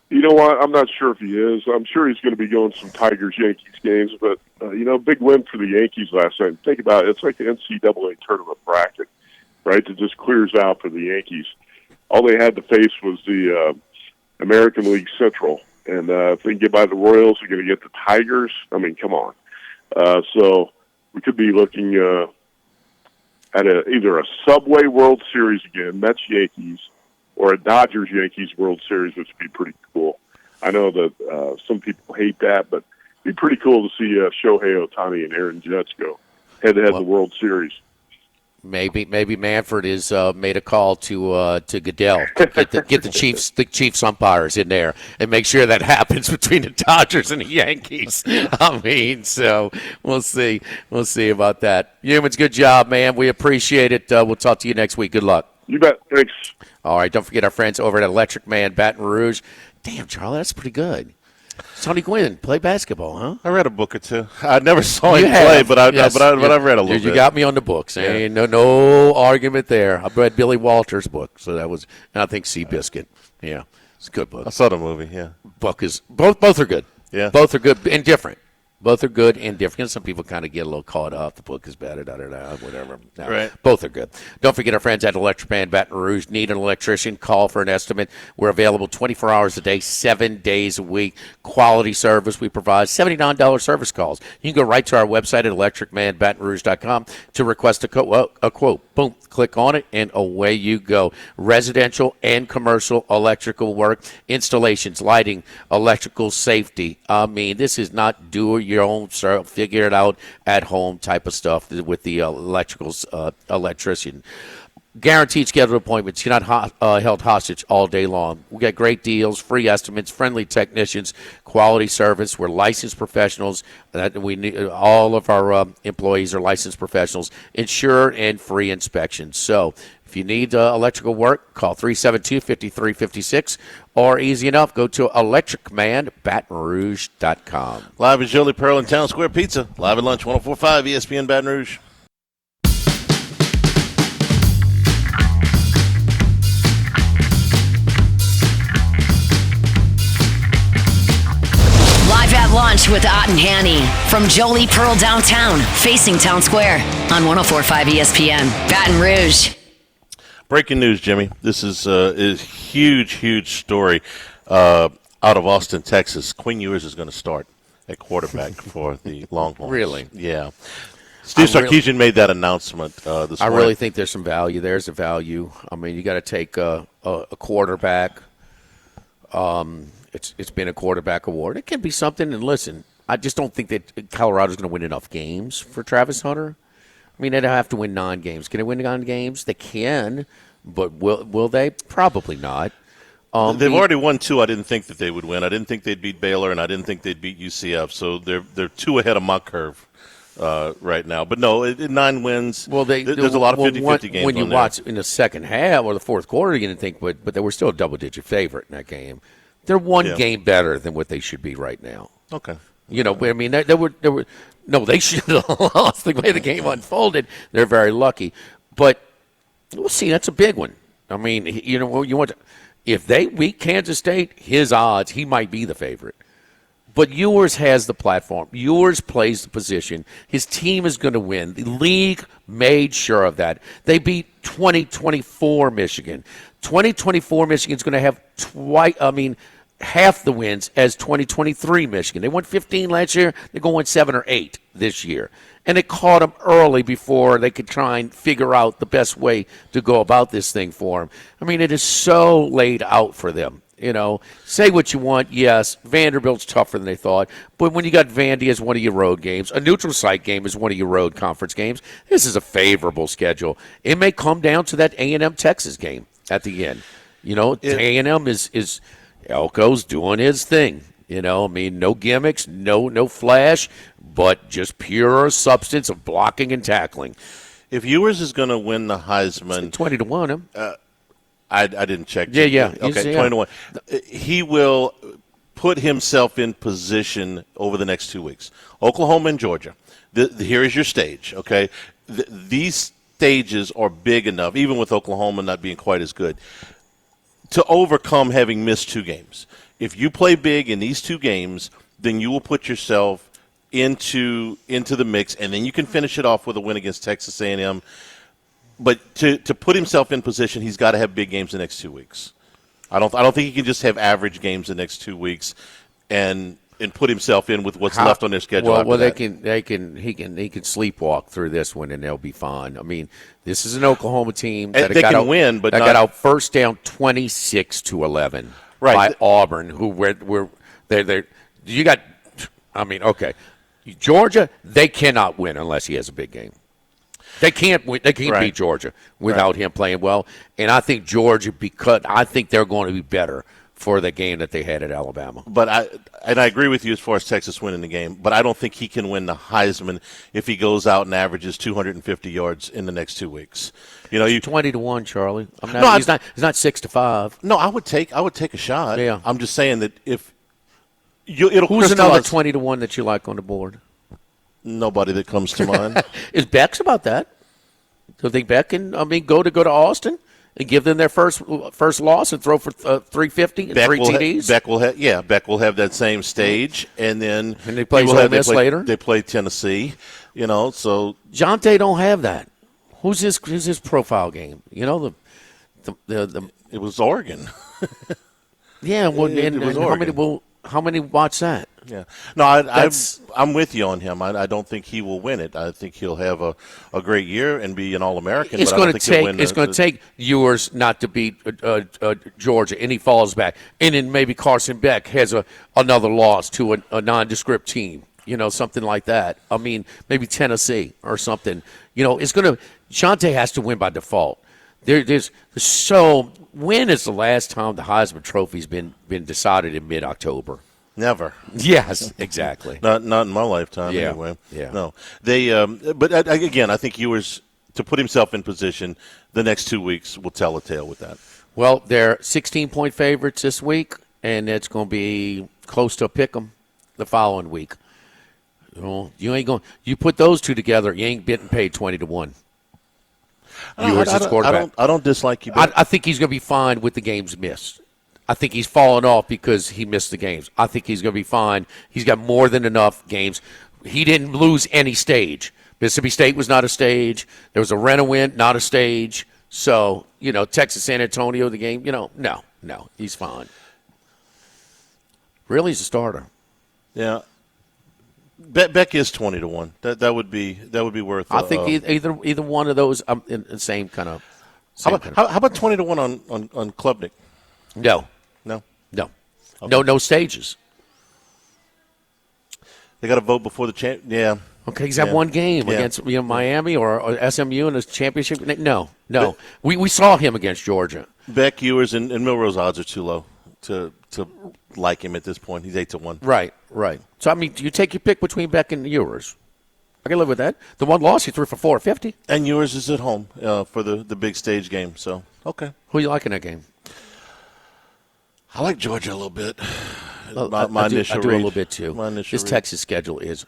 S8: You know what? I'm not sure if he is. I'm sure he's going to be going to some Tigers-Yankees games. But, big win for the Yankees last night. Think about it. It's like the NCAA tournament bracket, right, that just clears out for the Yankees. All they had to face was the American League Central. And if they can get by the Royals, they're going to get the Tigers. I mean, come on. So we could be looking at either a Subway World Series again, Mets-Yankees, or a Dodgers-Yankees World Series, which would be pretty cool. I know that some people hate that, but it'd be pretty cool to see Shohei Ohtani and Aaron Judge go head-to-head the World Series.
S6: Maybe Manfred has made a call to Goodell to get the Chiefs umpires in there and make sure that happens between the Dodgers and the Yankees. I mean, so we'll see about that. Humans, good job, man. We appreciate it. We'll talk to you next week. Good luck.
S8: You bet. Thanks.
S6: All right. Don't forget our friends over at Electric Man Baton Rouge. Damn, Charlie, that's pretty good. Tony Gwynn, play basketball, huh?
S5: I read a book or two. I never saw him play, but I've read a little bit.
S6: You got me on the books. Yeah. No argument there. I read Billy Walters' book, so that was, and I think Seabiscuit. Yeah, it's a good book.
S5: I saw the movie. Yeah,
S6: book is both are good.
S5: Yeah,
S6: both are good and different. Both are good and different. Some people kind of get a little caught up. The book is better, whatever. No,
S5: right.
S6: Both are good. Don't forget our friends at Electric Man Baton Rouge. Need an electrician? Call for an estimate. We're available 24 hours a day, 7 days a week. Quality service we provide. $79 service calls. You can go right to our website at electricmanbatonrouge.com to request a quote. Boom. Click on it, and away you go. Residential and commercial electrical work, installations, lighting, electrical safety. I mean, this is not your own, figure it out at home type of stuff with the electrician. Guaranteed scheduled appointments. You're not held hostage all day long. We got great deals, free estimates, friendly technicians, quality service. We're licensed professionals. All of our employees are licensed professionals. Insured and free inspections. So if you need electrical work, call 372-5356. Or easy enough, go to electricmanbatonrouge.com.
S5: Live is Jolie Pearl in Town Square Pizza. Live at lunch, 104.5 ESPN Baton Rouge.
S1: Live at lunch with Ott and Hanny from Jolie Pearl downtown, facing Town Square on 104.5 ESPN Baton Rouge.
S5: Breaking news, Jimmy. This is huge story out of Austin, Texas. Quinn Ewers is going to start at quarterback for the Longhorns.
S6: Really?
S5: Yeah. Steve Sarkisian made that announcement this morning.
S6: I really think there's some value. There's a value. I mean, you got to take a quarterback. It's been a quarterback award. It can be something. And listen, I just don't think that Colorado's going to win enough games for Travis Hunter. I mean, they'd have to win 9 games. Can they win 9 games? They can, but will they? Probably not.
S5: They've already won 2 I didn't think that they would win. I didn't think they'd beat Baylor, and I didn't think they'd beat UCF. So they're 2 ahead of my curve right now. But no, 9 wins. Well, there's a lot of 50-50 games.
S6: When you watch in the second half or the fourth quarter, you're going to think, but they were still a double-digit favorite in that game. They're one game better than what they should be right now.
S5: Okay.
S6: You know, I mean, they should have lost the way the game unfolded. They're very lucky. But we'll see. That's a big one. I mean, you know, if they beat Kansas State, his odds, he might be the favorite. But Ewers has the platform. Ewers plays the position. His team is going to win. The league made sure of that. They beat 2024 Michigan. 2024 Michigan's going to have half the wins as 2023 Michigan. They won 15 last year. They're going 7 or 8 this year. And it caught them early before they could try and figure out the best way to go about this thing for them. I mean, it is so laid out for them. You know, say what you want. Yes, Vanderbilt's tougher than they thought. But when you got Vandy as one of your road games, a neutral site game is one of your road conference games, this is a favorable schedule. It may come down to that A&M Texas game at the end. You know, A&M is Elko's doing his thing. You know, I mean, no gimmicks, no flash, but just pure substance of blocking and tackling.
S5: If Ewers is going to win the Heisman,
S6: 20-1.
S5: I didn't check.
S6: Yeah.
S5: Okay, 20-1. He will put himself in position over the next 2 weeks. Oklahoma and Georgia. Here is your stage. Okay, these stages are big enough, even with Oklahoma not being quite as good, to overcome having missed 2 games. If you play big in these 2 games, then you will put yourself into the mix, and then you can finish it off with a win against Texas A&M. But to put himself in position, he's got to have big games the next 2 weeks. I don't think he can just have average games the next 2 weeks and put himself in with what's left on their schedule.
S6: Well, he can sleepwalk through this one and they'll be fine. I mean, this is an Oklahoma team that
S5: they can win, but
S6: got out first down 26-11 by Auburn, who were you got. I mean, okay, Georgia, they cannot win unless he has a big game. They can't win. They can't beat Georgia without him playing well. And I think Georgia, because I think they're going to be better for the game that they had at Alabama.
S5: But I agree with you as far as Texas winning the game, but I don't think he can win the Heisman if he goes out and averages 250 yards in the next 2 weeks. You know,
S6: 20-1, Charlie. He's not 6-5.
S5: No, I would take a shot.
S6: Yeah.
S5: I'm just saying that if
S6: who's another 20-1 that you like on the board?
S5: Nobody that comes to mind.
S6: Is Beck's about that? Do you think Beck can go to Austin and give them their first loss and throw for 350 and 3 TDs?
S5: Beck will have that same stage, and then
S6: they play Ole Miss later.
S5: They play Tennessee, you know. So
S6: Jonte don't have that. Who's his profile game? You know the
S5: it was Oregon.
S6: Yeah, well, it was Oregon. How many watch that?
S5: Yeah, no, I'm with you on him. I don't think he will win it. I think he'll have a great year and be an All-American.
S6: It's going to take Ewers not to beat Georgia, and he falls back, and then maybe Carson Beck has another loss to a nondescript team. You know, something like that. I mean, maybe Tennessee or something. You know, Jonte has to win by default. When is the last time the Heisman Trophy's been decided in mid-October?
S5: Never.
S6: Yes, exactly.
S5: Not in my lifetime,
S6: Yeah.
S5: anyway.
S6: Yeah.
S5: No. They. But again, I think Ewers, to put himself in position, the next 2 weeks will tell a tale with that.
S6: Well, they're 16-point favorites this week, and it's going to be close to a pick-em the following week. You ain't going. You put those two together, you ain't getting paid 20-1. Ewers is quarterback.
S5: I don't dislike you.
S6: I think he's going to be fine with the games missed. I think he's fallen off because he missed the games. I think he's going to be fine. He's got more than enough games. He didn't lose any stage. Mississippi State was not a stage. There was a Renowin, not a stage. So, Texas, San Antonio, the game, no, he's fine. Really, he's a starter.
S5: Yeah. Beck is 20-1. That would be worth.
S6: I think either one of those in the same kind of.
S5: How about 20-1 on Klubnik?
S6: No. Okay. No stages. They
S5: got to vote before the champ. Yeah.
S6: Okay, he's had one game against Miami or SMU in his championship. No. We saw him against Georgia.
S5: Beck, Ewers, and Milrose odds are too low to like him at this point. He's 8-1.
S6: Right. So do you take your pick between Beck and Ewers? I can live with that. The one loss he threw for 450.
S5: And Ewers is at home for the big stage game. So okay.
S6: Who you like in that game?
S5: I like Georgia a little bit.
S6: I do a little bit too. This
S5: read.
S6: Texas schedule is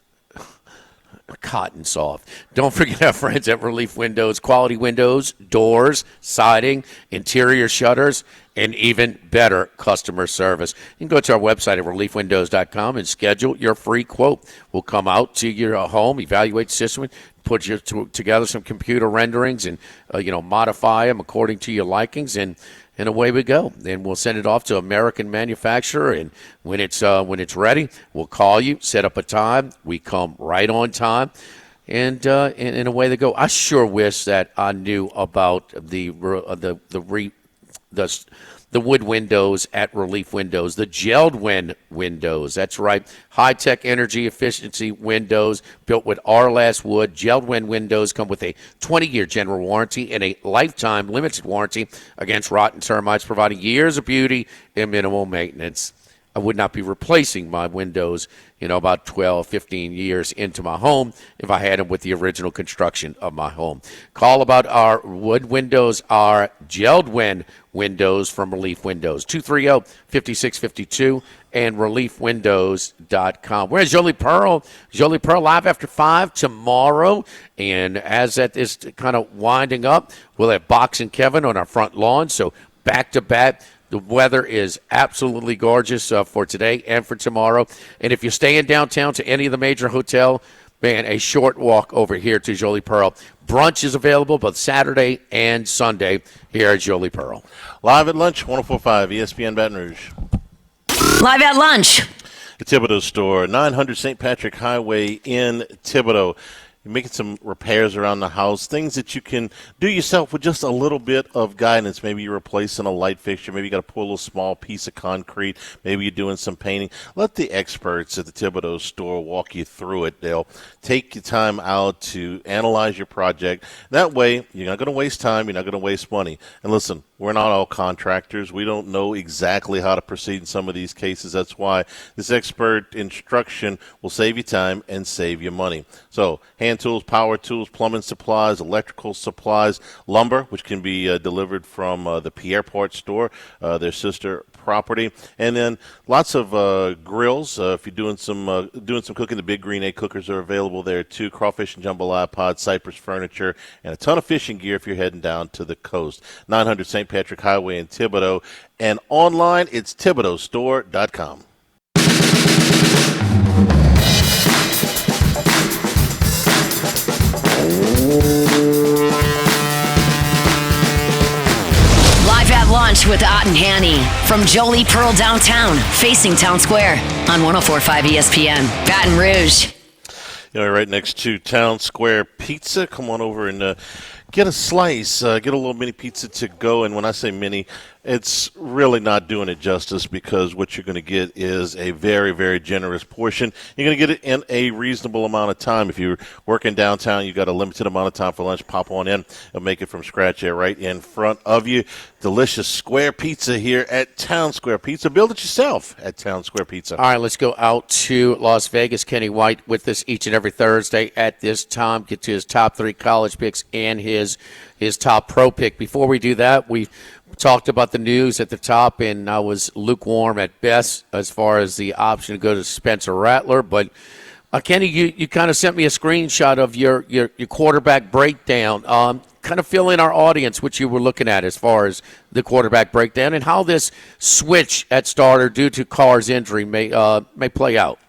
S6: cotton soft. Don't forget our friends at Relief Windows. Quality windows, doors, siding, interior shutters, and even better customer service. You can go to our website at reliefwindows.com and schedule your free quote. We'll come out to your home, evaluate the system, put together some computer renderings and modify them according to your likings, and away we go. Then we'll send it off to American manufacturer, and when it's ready, we'll call you, set up a time. We come right on time, and away they go. I sure wish that I knew about the wood windows at Relief Windows, the gelled windows. That's right, high-tech energy efficiency windows built with R-Last wood. Gelled windows come with a 20-year general warranty and a lifetime limited warranty against rotten termites, providing years of beauty and minimal maintenance. I would not be replacing my windows, about 12, 15 years into my home if I had them with the original construction of my home. Call about our wood windows, our gelled windows from Relief Windows, 230-5652 and reliefwindows.com. Where's Jolie Pearl? Jolie Pearl live after 5 tomorrow. And as that is kind of winding up, we'll have Box and Kevin on our front lawn. So back-to-back. The weather is absolutely gorgeous for today and for tomorrow. And if you're staying downtown to any of the major hotel, man, a short walk over here to Jolie Pearl. Brunch is available both Saturday and Sunday here at Jolie Pearl.
S5: Live at lunch, 104.5 ESPN Baton Rouge.
S1: Live at lunch.
S5: The Thibodaux store, 900 St. Patrick Highway in Thibodaux. You're making some repairs around the house, things that you can do yourself with just a little bit of guidance. Maybe you're replacing a light fixture. Maybe you got to pull a little small piece of concrete. Maybe you're doing some painting. Let the experts at the Thibodaux store walk you through it. They'll take your time out to analyze your project. That way, you're not going to waste time. You're not going to waste money. And listen, we're not all contractors. We don't know exactly how to proceed in some of these cases. That's why this expert instruction will save you time and save you money. So, hand tools, power tools, plumbing supplies, electrical supplies, lumber, which can be delivered from the Pierreport store, their sister property, and then lots of grills. If you're doing some cooking, the Big Green Egg cookers are available there too. Crawfish and jambalaya pods, Cypress furniture, and a ton of fishing gear if you're heading down to the coast. 900 St. Patrick Highway in Thibodaux, and online it's ThibodauxStore.com.
S1: Live at lunch with Ott and Hanny from Jolie Pearl downtown, facing Town Square on 104.5 ESPN, Baton Rouge.
S5: right next to Town Square Pizza. Come on over and get a slice, get a little mini pizza to go. And when I say mini, it's really not doing it justice, because what you're going to get is a very, very generous portion. You're going to get it in a reasonable amount of time. If you're working downtown, you got a limited amount of time for lunch, pop on in and make it from scratch there right in front of you. Delicious square pizza here at Town Square Pizza. Build it yourself at Town Square Pizza.
S6: All right, let's go out to Las Vegas. Kenny White with us each and every Thursday at this time. Get to his top 3 college picks and his top pro pick. Before we do that, we talked about the news at the top, and I was lukewarm at best as far as the option to go to Spencer Rattler. But, Kenny, you kind of sent me a screenshot of your quarterback breakdown. Kind of fill in our audience what you were looking at as far as the quarterback breakdown and how this switch at starter due to Carr's injury may play out.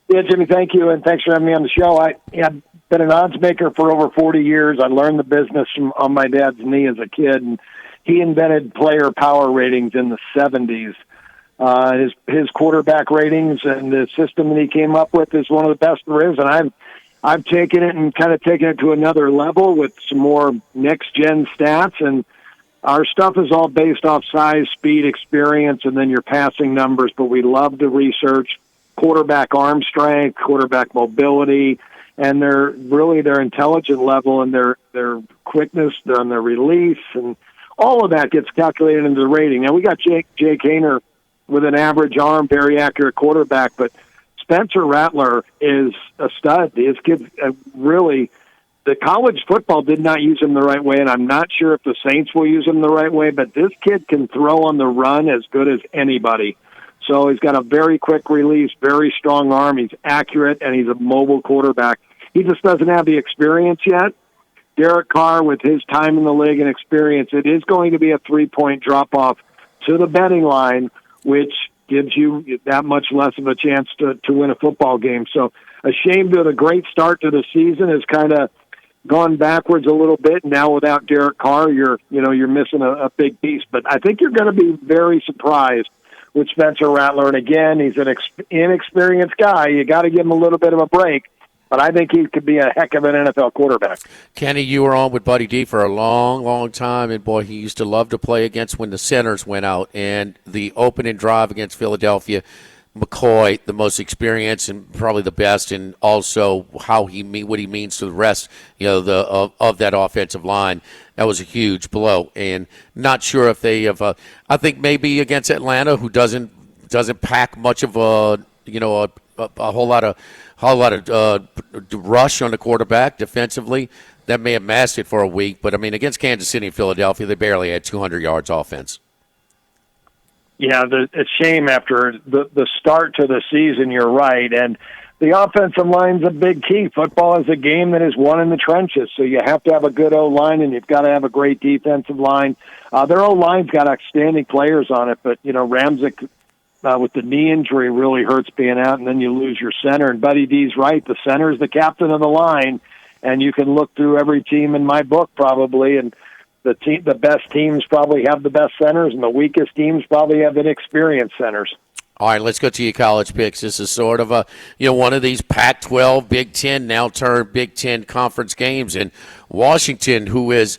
S9: Yeah, Jimmy, thank you, and thanks for having me on the show. I've been an odds maker for over 40 years. I learned the business on my dad's knee as a kid, and he invented player power ratings in the 70s. His quarterback ratings and the system that he came up with is one of the best there is, and I've taken it and kind of taken it to another level with some more next-gen stats, and our stuff is all based off size, speed, experience, and then your passing numbers, but we love to research quarterback arm strength, quarterback mobility, and their intelligent level and their quickness on their release, and all of that gets calculated into the rating. Now, we got Jake Haener with an average arm, very accurate quarterback, but Spencer Rattler is a stud. His kid really, the college football did not use him the right way, and I'm not sure if the Saints will use him the right way, but this kid can throw on the run as good as anybody. So he's got a very quick release, very strong arm. He's accurate, and he's a mobile quarterback. He just doesn't have the experience yet. Derek Carr, with his time in the league and experience, it is going to be a 3-point drop-off to the betting line, which gives you that much less of a chance to win a football game. So a shame that a great start to the season has kind of gone backwards a little bit. Now without Derek Carr, you're missing a big piece. But I think you're going to be very surprised with Spencer Rattler. And again, he's an inexperienced guy. You got to give him a little bit of a break. But I think he could be a heck of an NFL quarterback.
S6: Kenny, you were on with Buddy D for a long, long time, and boy, he used to love to play against when the centers went out. And the opening drive against Philadelphia, McCoy, the most experienced and probably the best, and also what he means to the rest, of that offensive line. That was a huge blow, and not sure if they have. I think maybe against Atlanta, who doesn't pack much of a whole lot of rush on the quarterback defensively. That may have masked it for a week, but I mean, against Kansas City and Philadelphia, they barely had 200 yards offense.
S9: Yeah, it's a shame after the start to the season. You're right, and the offensive line's a big key. Football is a game that is won in the trenches, so you have to have a good O-line, and you've got to have a great defensive line. Their O-line's got outstanding players on it, but Ramczyk, with the knee injury, really hurts being out, and then you lose your center. And Buddy D's right. The center is the captain of the line, and you can look through every team in my book probably, and the best teams probably have the best centers, and the weakest teams probably have inexperienced centers.
S6: All right, let's go to your college picks. This is sort of one of these Pac-12, Big Ten, now turned Big Ten conference games. And Washington, who is,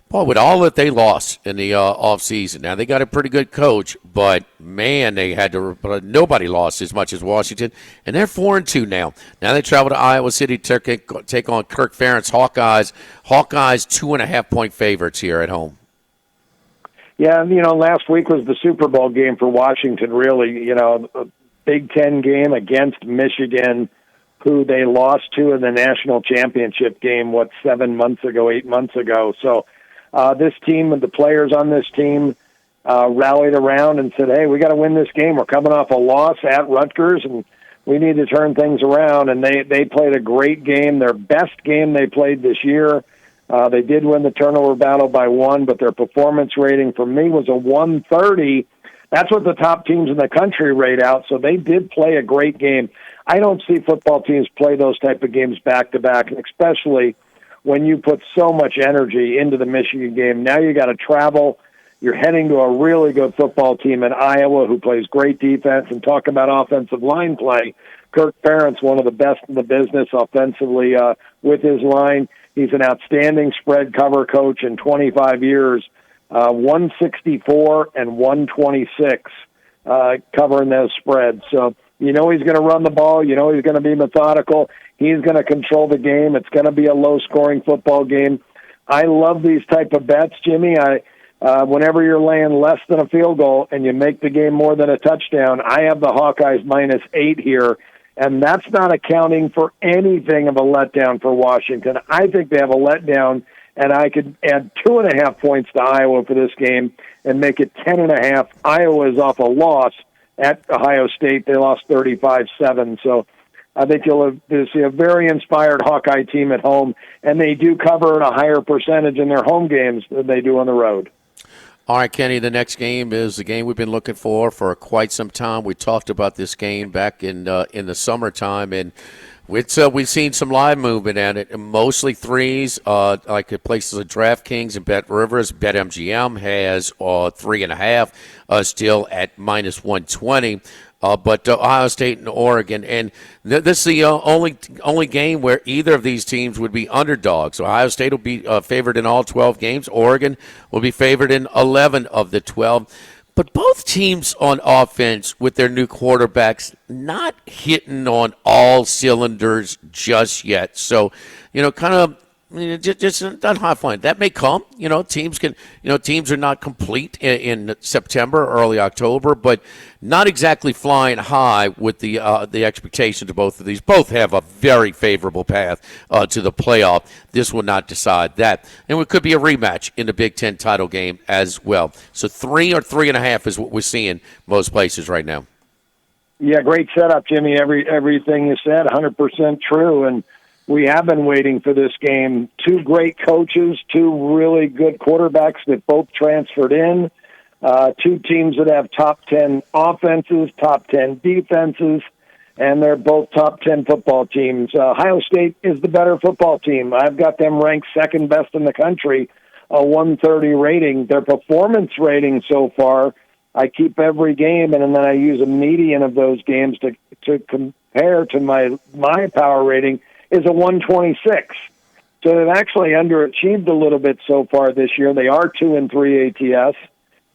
S6: with all that they lost in the offseason. Now, they got a pretty good coach, but, man, nobody lost as much as Washington. And they're 4-2 now. Now they travel to Iowa City to take on Kirk Ferentz Hawkeyes. Hawkeyes 2.5-point favorites here at home.
S9: Yeah, last week was the Super Bowl game for Washington, really. A Big Ten game against Michigan, who they lost to in the national championship game, 8 months ago. So this team and the players on this team rallied around and said, hey, we got to win this game. We're coming off a loss at Rutgers, and we need to turn things around. And they played a great game, their best game they played this year. They did win the turnover battle by 1, but their performance rating for me was a 130. That's what the top teams in the country rate out, so they did play a great game. I don't see football teams play those type of games back-to-back, and especially when you put so much energy into the Michigan game. Now you got to travel. You're heading to a really good football team in Iowa who plays great defense, and talk about offensive line play. Kirk Ferentz, one of the best in the business offensively with his line. He's an outstanding spread cover coach in 25 years, 164 and 126 covering those spreads. So he's going to run the ball. He's going to be methodical. He's going to control the game. It's going to be a low-scoring football game. I love these type of bets, Jimmy. Whenever you're laying less than a field goal and you make the game more than a touchdown, I have the Hawkeyes -8 here, and that's not accounting for anything of a letdown for Washington. I think they have a letdown, and I could add 2.5 points to Iowa for this game and make it 10.5. Iowa is off a loss at Ohio State. They lost 35-7, so I think you'll see a very inspired Hawkeye team at home, and they do cover at a higher percentage in their home games than they do on the road.
S6: All right, Kenny, the next game is the game we've been looking for quite some time. We talked about this game back in the summertime, and we've seen some live movement at it, mostly threes, like at places like DraftKings and Bet Rivers. BetMGM has 3.5, still at -120. But Ohio State and Oregon, and this is the only game where either of these teams would be underdogs. So Ohio State will be favored in all 12 games. Oregon will be favored in 11 of the 12. But both teams on offense with their new quarterbacks not hitting on all cylinders just yet. So, kind of just not high flying. That may come. Teams are not complete in September, early October, but not exactly flying high with the expectations of both of these. Both have a very favorable path to the playoff. This will not decide that, and it could be a rematch in the Big Ten title game as well. So 3 or 3.5 is what we're seeing most places right now.
S9: Yeah, great setup, Jimmy. Everything you said, 100% true, and we have been waiting for this game. Two great coaches, two really good quarterbacks that both transferred in, two teams that have top 10 offenses, top 10 defenses, and they're both top 10 football teams. Ohio State is the better football team. I've got them ranked second best in the country, a 130 rating. Their performance rating so far, I keep every game, and then I use a median of those games to compare to my power rating, is a 126. So they've actually underachieved a little bit so far this year. They are 2-3 ATS.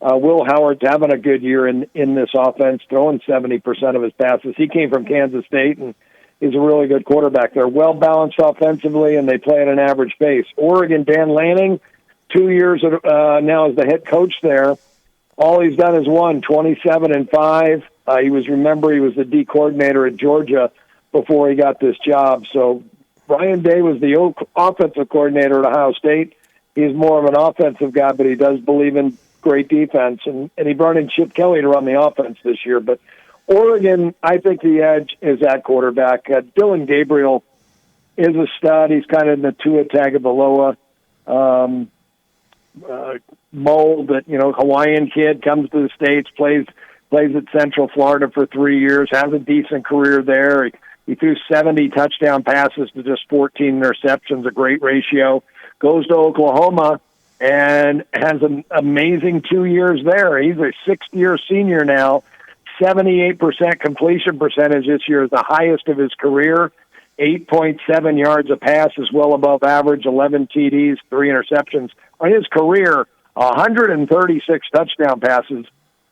S9: Will Howard's having a good year in this offense, throwing 70% of his passes. He came from Kansas State, and he's a really good quarterback. They're well-balanced offensively, and they play at an average pace. Oregon, Dan Lanning, 2 years now as the head coach there. All he's done is won 27-5. He was the D coordinator at Georgia before he got this job. So Ryan Day was the offensive coordinator at Ohio State. He's more of an offensive guy, but he does believe in great defense. And he brought in Chip Kelly to run the offense this year. But Oregon, I think the edge is at quarterback. Dylan Gabriel is a stud. He's kind of in the Tua Tagovailoa mold. That Hawaiian kid, comes to the States, plays at Central Florida for 3 years, has a decent career there. He threw 70 touchdown passes to just 14 interceptions, a great ratio. Goes to Oklahoma and has an amazing 2 years there. He's a sixth-year senior now. 78% completion percentage this year is the highest of his career. 8.7 yards a pass is well above average. 11 TDs, 3 interceptions. On his career, 136 touchdown passes,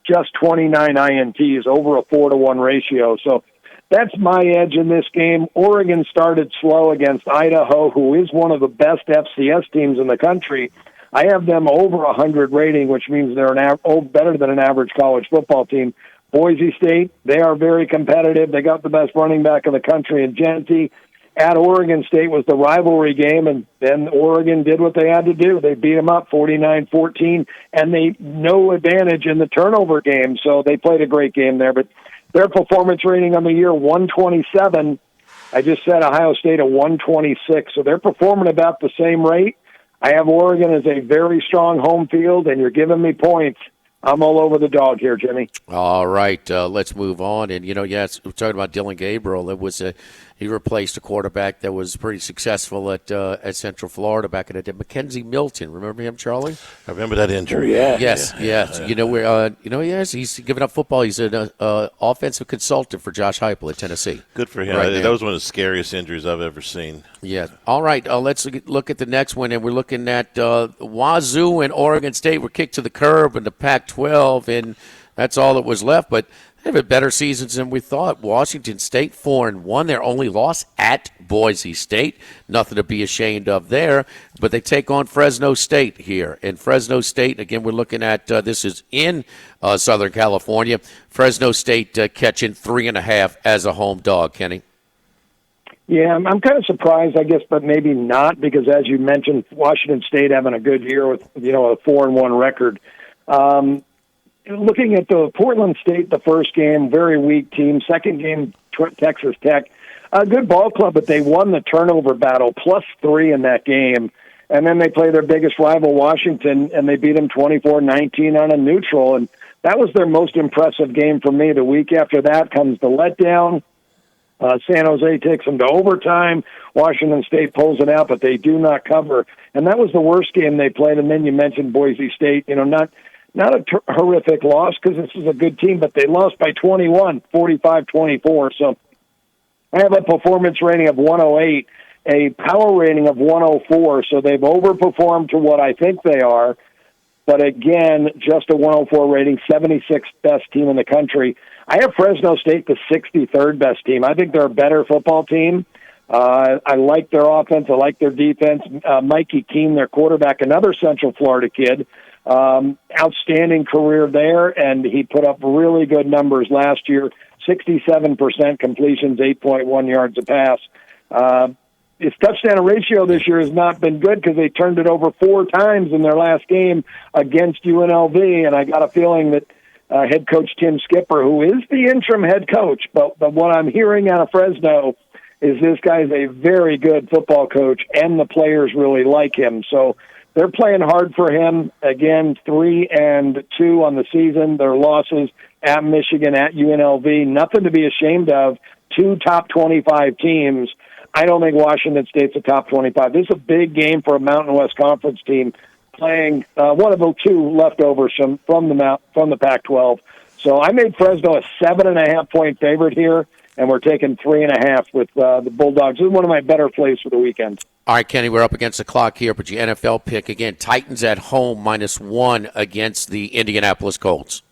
S9: just 29 INTs, over a 4-to-1 ratio. So that's my edge in this game. Oregon started slow against Idaho, who is one of the best FCS teams in the country. I have them over 100 rating, which means they're better than an average college football team. Boise State, they are very competitive. They got the best running back in the country in Genty. At Oregon State was the rivalry game, and then Oregon did what they had to do. They beat them up 49-14, and they no advantage in the turnover game, so they played a great game there. But their performance rating on the year, 127. I just said Ohio State a 126, so they're performing about the same rate. I have Oregon as a very strong home field, and you're giving me points. I'm all over the dog here, Jimmy.
S6: All right, let's move on. And, we're talking about Dylan Gabriel. It was He replaced a quarterback that was pretty successful at Central Florida back in the day, Mackenzie Milton. Remember him, Charlie?
S5: I remember that injury.
S6: Yes. He's given up football. He's an offensive consultant for Josh Heupel at Tennessee.
S5: Good for him. That was one of the scariest injuries I've ever seen.
S6: Yeah. All right. Let's look at the next one, and we're looking at Wazoo and Oregon State were kicked to the curb in the Pac-12, and that's all that was left. But they have better seasons than we thought. Washington State 4-1. Their only loss at Boise State. Nothing to be ashamed of there. But they take on Fresno State here. And Fresno State, again, we're looking at this is in Southern California. Fresno State catching 3.5 as a home dog, Kenny.
S9: Yeah, I'm kind of surprised, I guess, but maybe not, because as you mentioned, Washington State having a good year with, a 4-1 record. Looking at the Portland State, the first game, very weak team. Second game, Texas Tech, a good ball club, but they won the turnover battle, +3 in that game. And then they play their biggest rival, Washington, and they beat them 24-19 on a neutral. And that was their most impressive game for me. The week after that comes the letdown. San Jose takes them to overtime. Washington State pulls it out, but they do not cover. And that was the worst game they played. And then you mentioned Boise State, not a horrific loss because this is a good team, but they lost by 21, 45-24. So I have a performance rating of 108, a power rating of 104. So they've overperformed to what I think they are. But again, just a 104 rating, 76th best team in the country. I have Fresno State the 63rd best team. I think they're a better football team. I like their offense. I like their defense. Mikey Keene, their quarterback, another Central Florida kid. Outstanding career there, and he put up really good numbers last year. 67% completions, 8.1 yards a pass. His touchdown ratio this year has not been good because they turned it over 4 times in their last game against UNLV, and I got a feeling that head coach Tim Skipper, who is the interim head coach, but what I'm hearing out of Fresno is this guy's a very good football coach, and the players really like him. So they're playing hard for him. Again, 3-2 on the season. Their losses at Michigan, at UNLV, nothing to be ashamed of. 2 top 25 teams. I don't think Washington State's a top 25. This is a big game for a Mountain West Conference team playing one of the 2 leftovers from the Pac-12. So I made Fresno a 7.5-point favorite here, and we're taking 3.5 with the Bulldogs. This is one of my better plays for the weekend.
S6: All right, Kenny, we're up against the clock here, but your NFL pick, again, Titans at home, -1 against the Indianapolis Colts.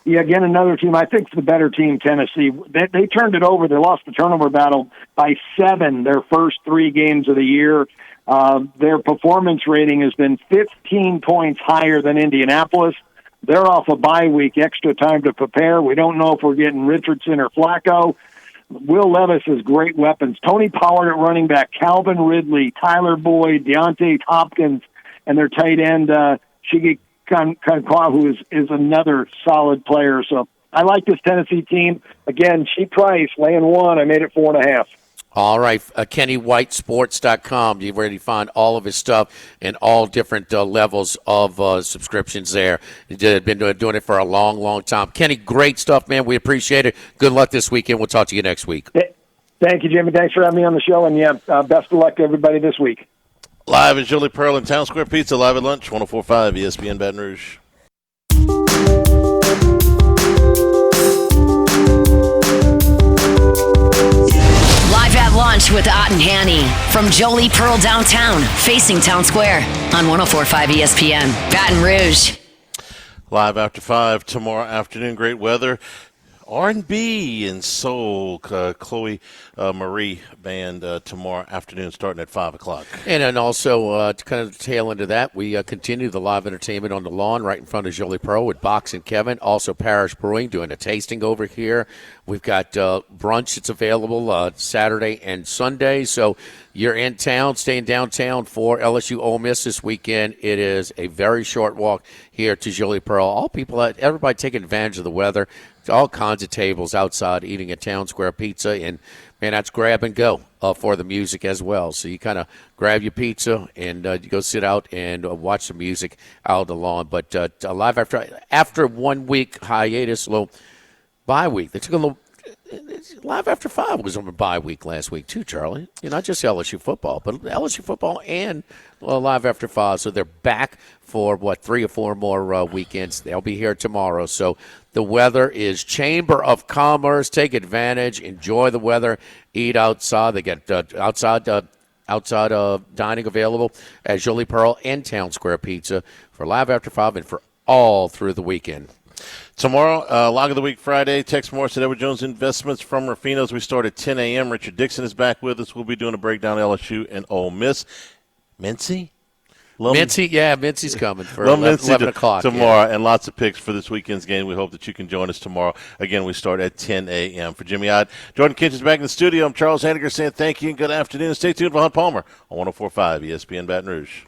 S9: Yeah, again, another team. I think the better team, Tennessee. They turned it over. They lost the turnover battle by 7 their first 3 games of the year. Their performance rating has been 15 points higher than Indianapolis. They're off a bye week, extra time to prepare. We don't know if we're getting Richardson or Flacco. Will Levis has great weapons. Tony Pollard at running back, Calvin Ridley, Tyler Boyd, Deontay Hopkins, and their tight end, Shigi Kankwa, who is another solid player. So I like this Tennessee team. Again, cheap price, laying 1. I made it 4.5.
S6: All right, KennyWhiteSports.com. You've already found all of his stuff and all different levels of subscriptions there. He's been doing it for a long, long time. Kenny, great stuff, man. We appreciate it. Good luck this weekend. We'll talk to you next week.
S9: Thank you, Jimmy. Thanks for having me on the show, and best of luck to everybody this week.
S5: Live at Julie Pearl and Town Square Pizza, live at lunch, 104.5 ESPN Baton Rouge.
S1: Live at lunch with Ott and Hanny from Jolie Pearl downtown, facing Town Square on 104.5 ESPN Baton Rouge.
S5: Live after 5 tomorrow afternoon. Great weather. R&B and soul, Chloe Marie band tomorrow afternoon starting at 5 o'clock.
S6: And then also, to kind of tail into that, we continue the live entertainment on the lawn right in front of Jolie Pearl with Box and Kevin. Also, Parish Brewing doing a tasting over here. We've got brunch that's available Saturday and Sunday. So you're in town, staying downtown for LSU Ole Miss this weekend. It is a very short walk here to Jolie Pearl. Everybody taking advantage of the weather. All kinds of tables outside eating at Town Square Pizza, and man, that's grab and go for the music as well. So you kind of grab your pizza and you go sit out and watch the music out on the lawn. But live after 1 week hiatus, little bye week. They took a little. Live After 5 was on a bye week last week too, Charlie. Not just LSU football, but LSU football and Live After 5. So they're back for, 3 or 4 more weekends. They'll be here tomorrow. So the weather is Chamber of Commerce. Take advantage. Enjoy the weather. Eat outside. They get outside dining available at Jolie Pearl and Town Square Pizza for Live After 5 and for all through the weekend.
S5: Tomorrow, Log of the Week Friday, Tex Morris at Edward Jones Investments from Rufino's. We start at 10 a.m. Richard Dixon is back with us. We'll be doing a breakdown of LSU and Ole Miss. Mincy?
S6: Mincy's coming for 11 o'clock.
S5: Tomorrow, and lots of picks for this weekend's game. We hope that you can join us tomorrow. Again, we start at 10 a.m. For Jimmy Ott, Jordan Kinch back in the studio. I'm Charles Hanniger saying thank you and good afternoon. Stay tuned for Hunt Palmer on 104.5 ESPN Baton Rouge.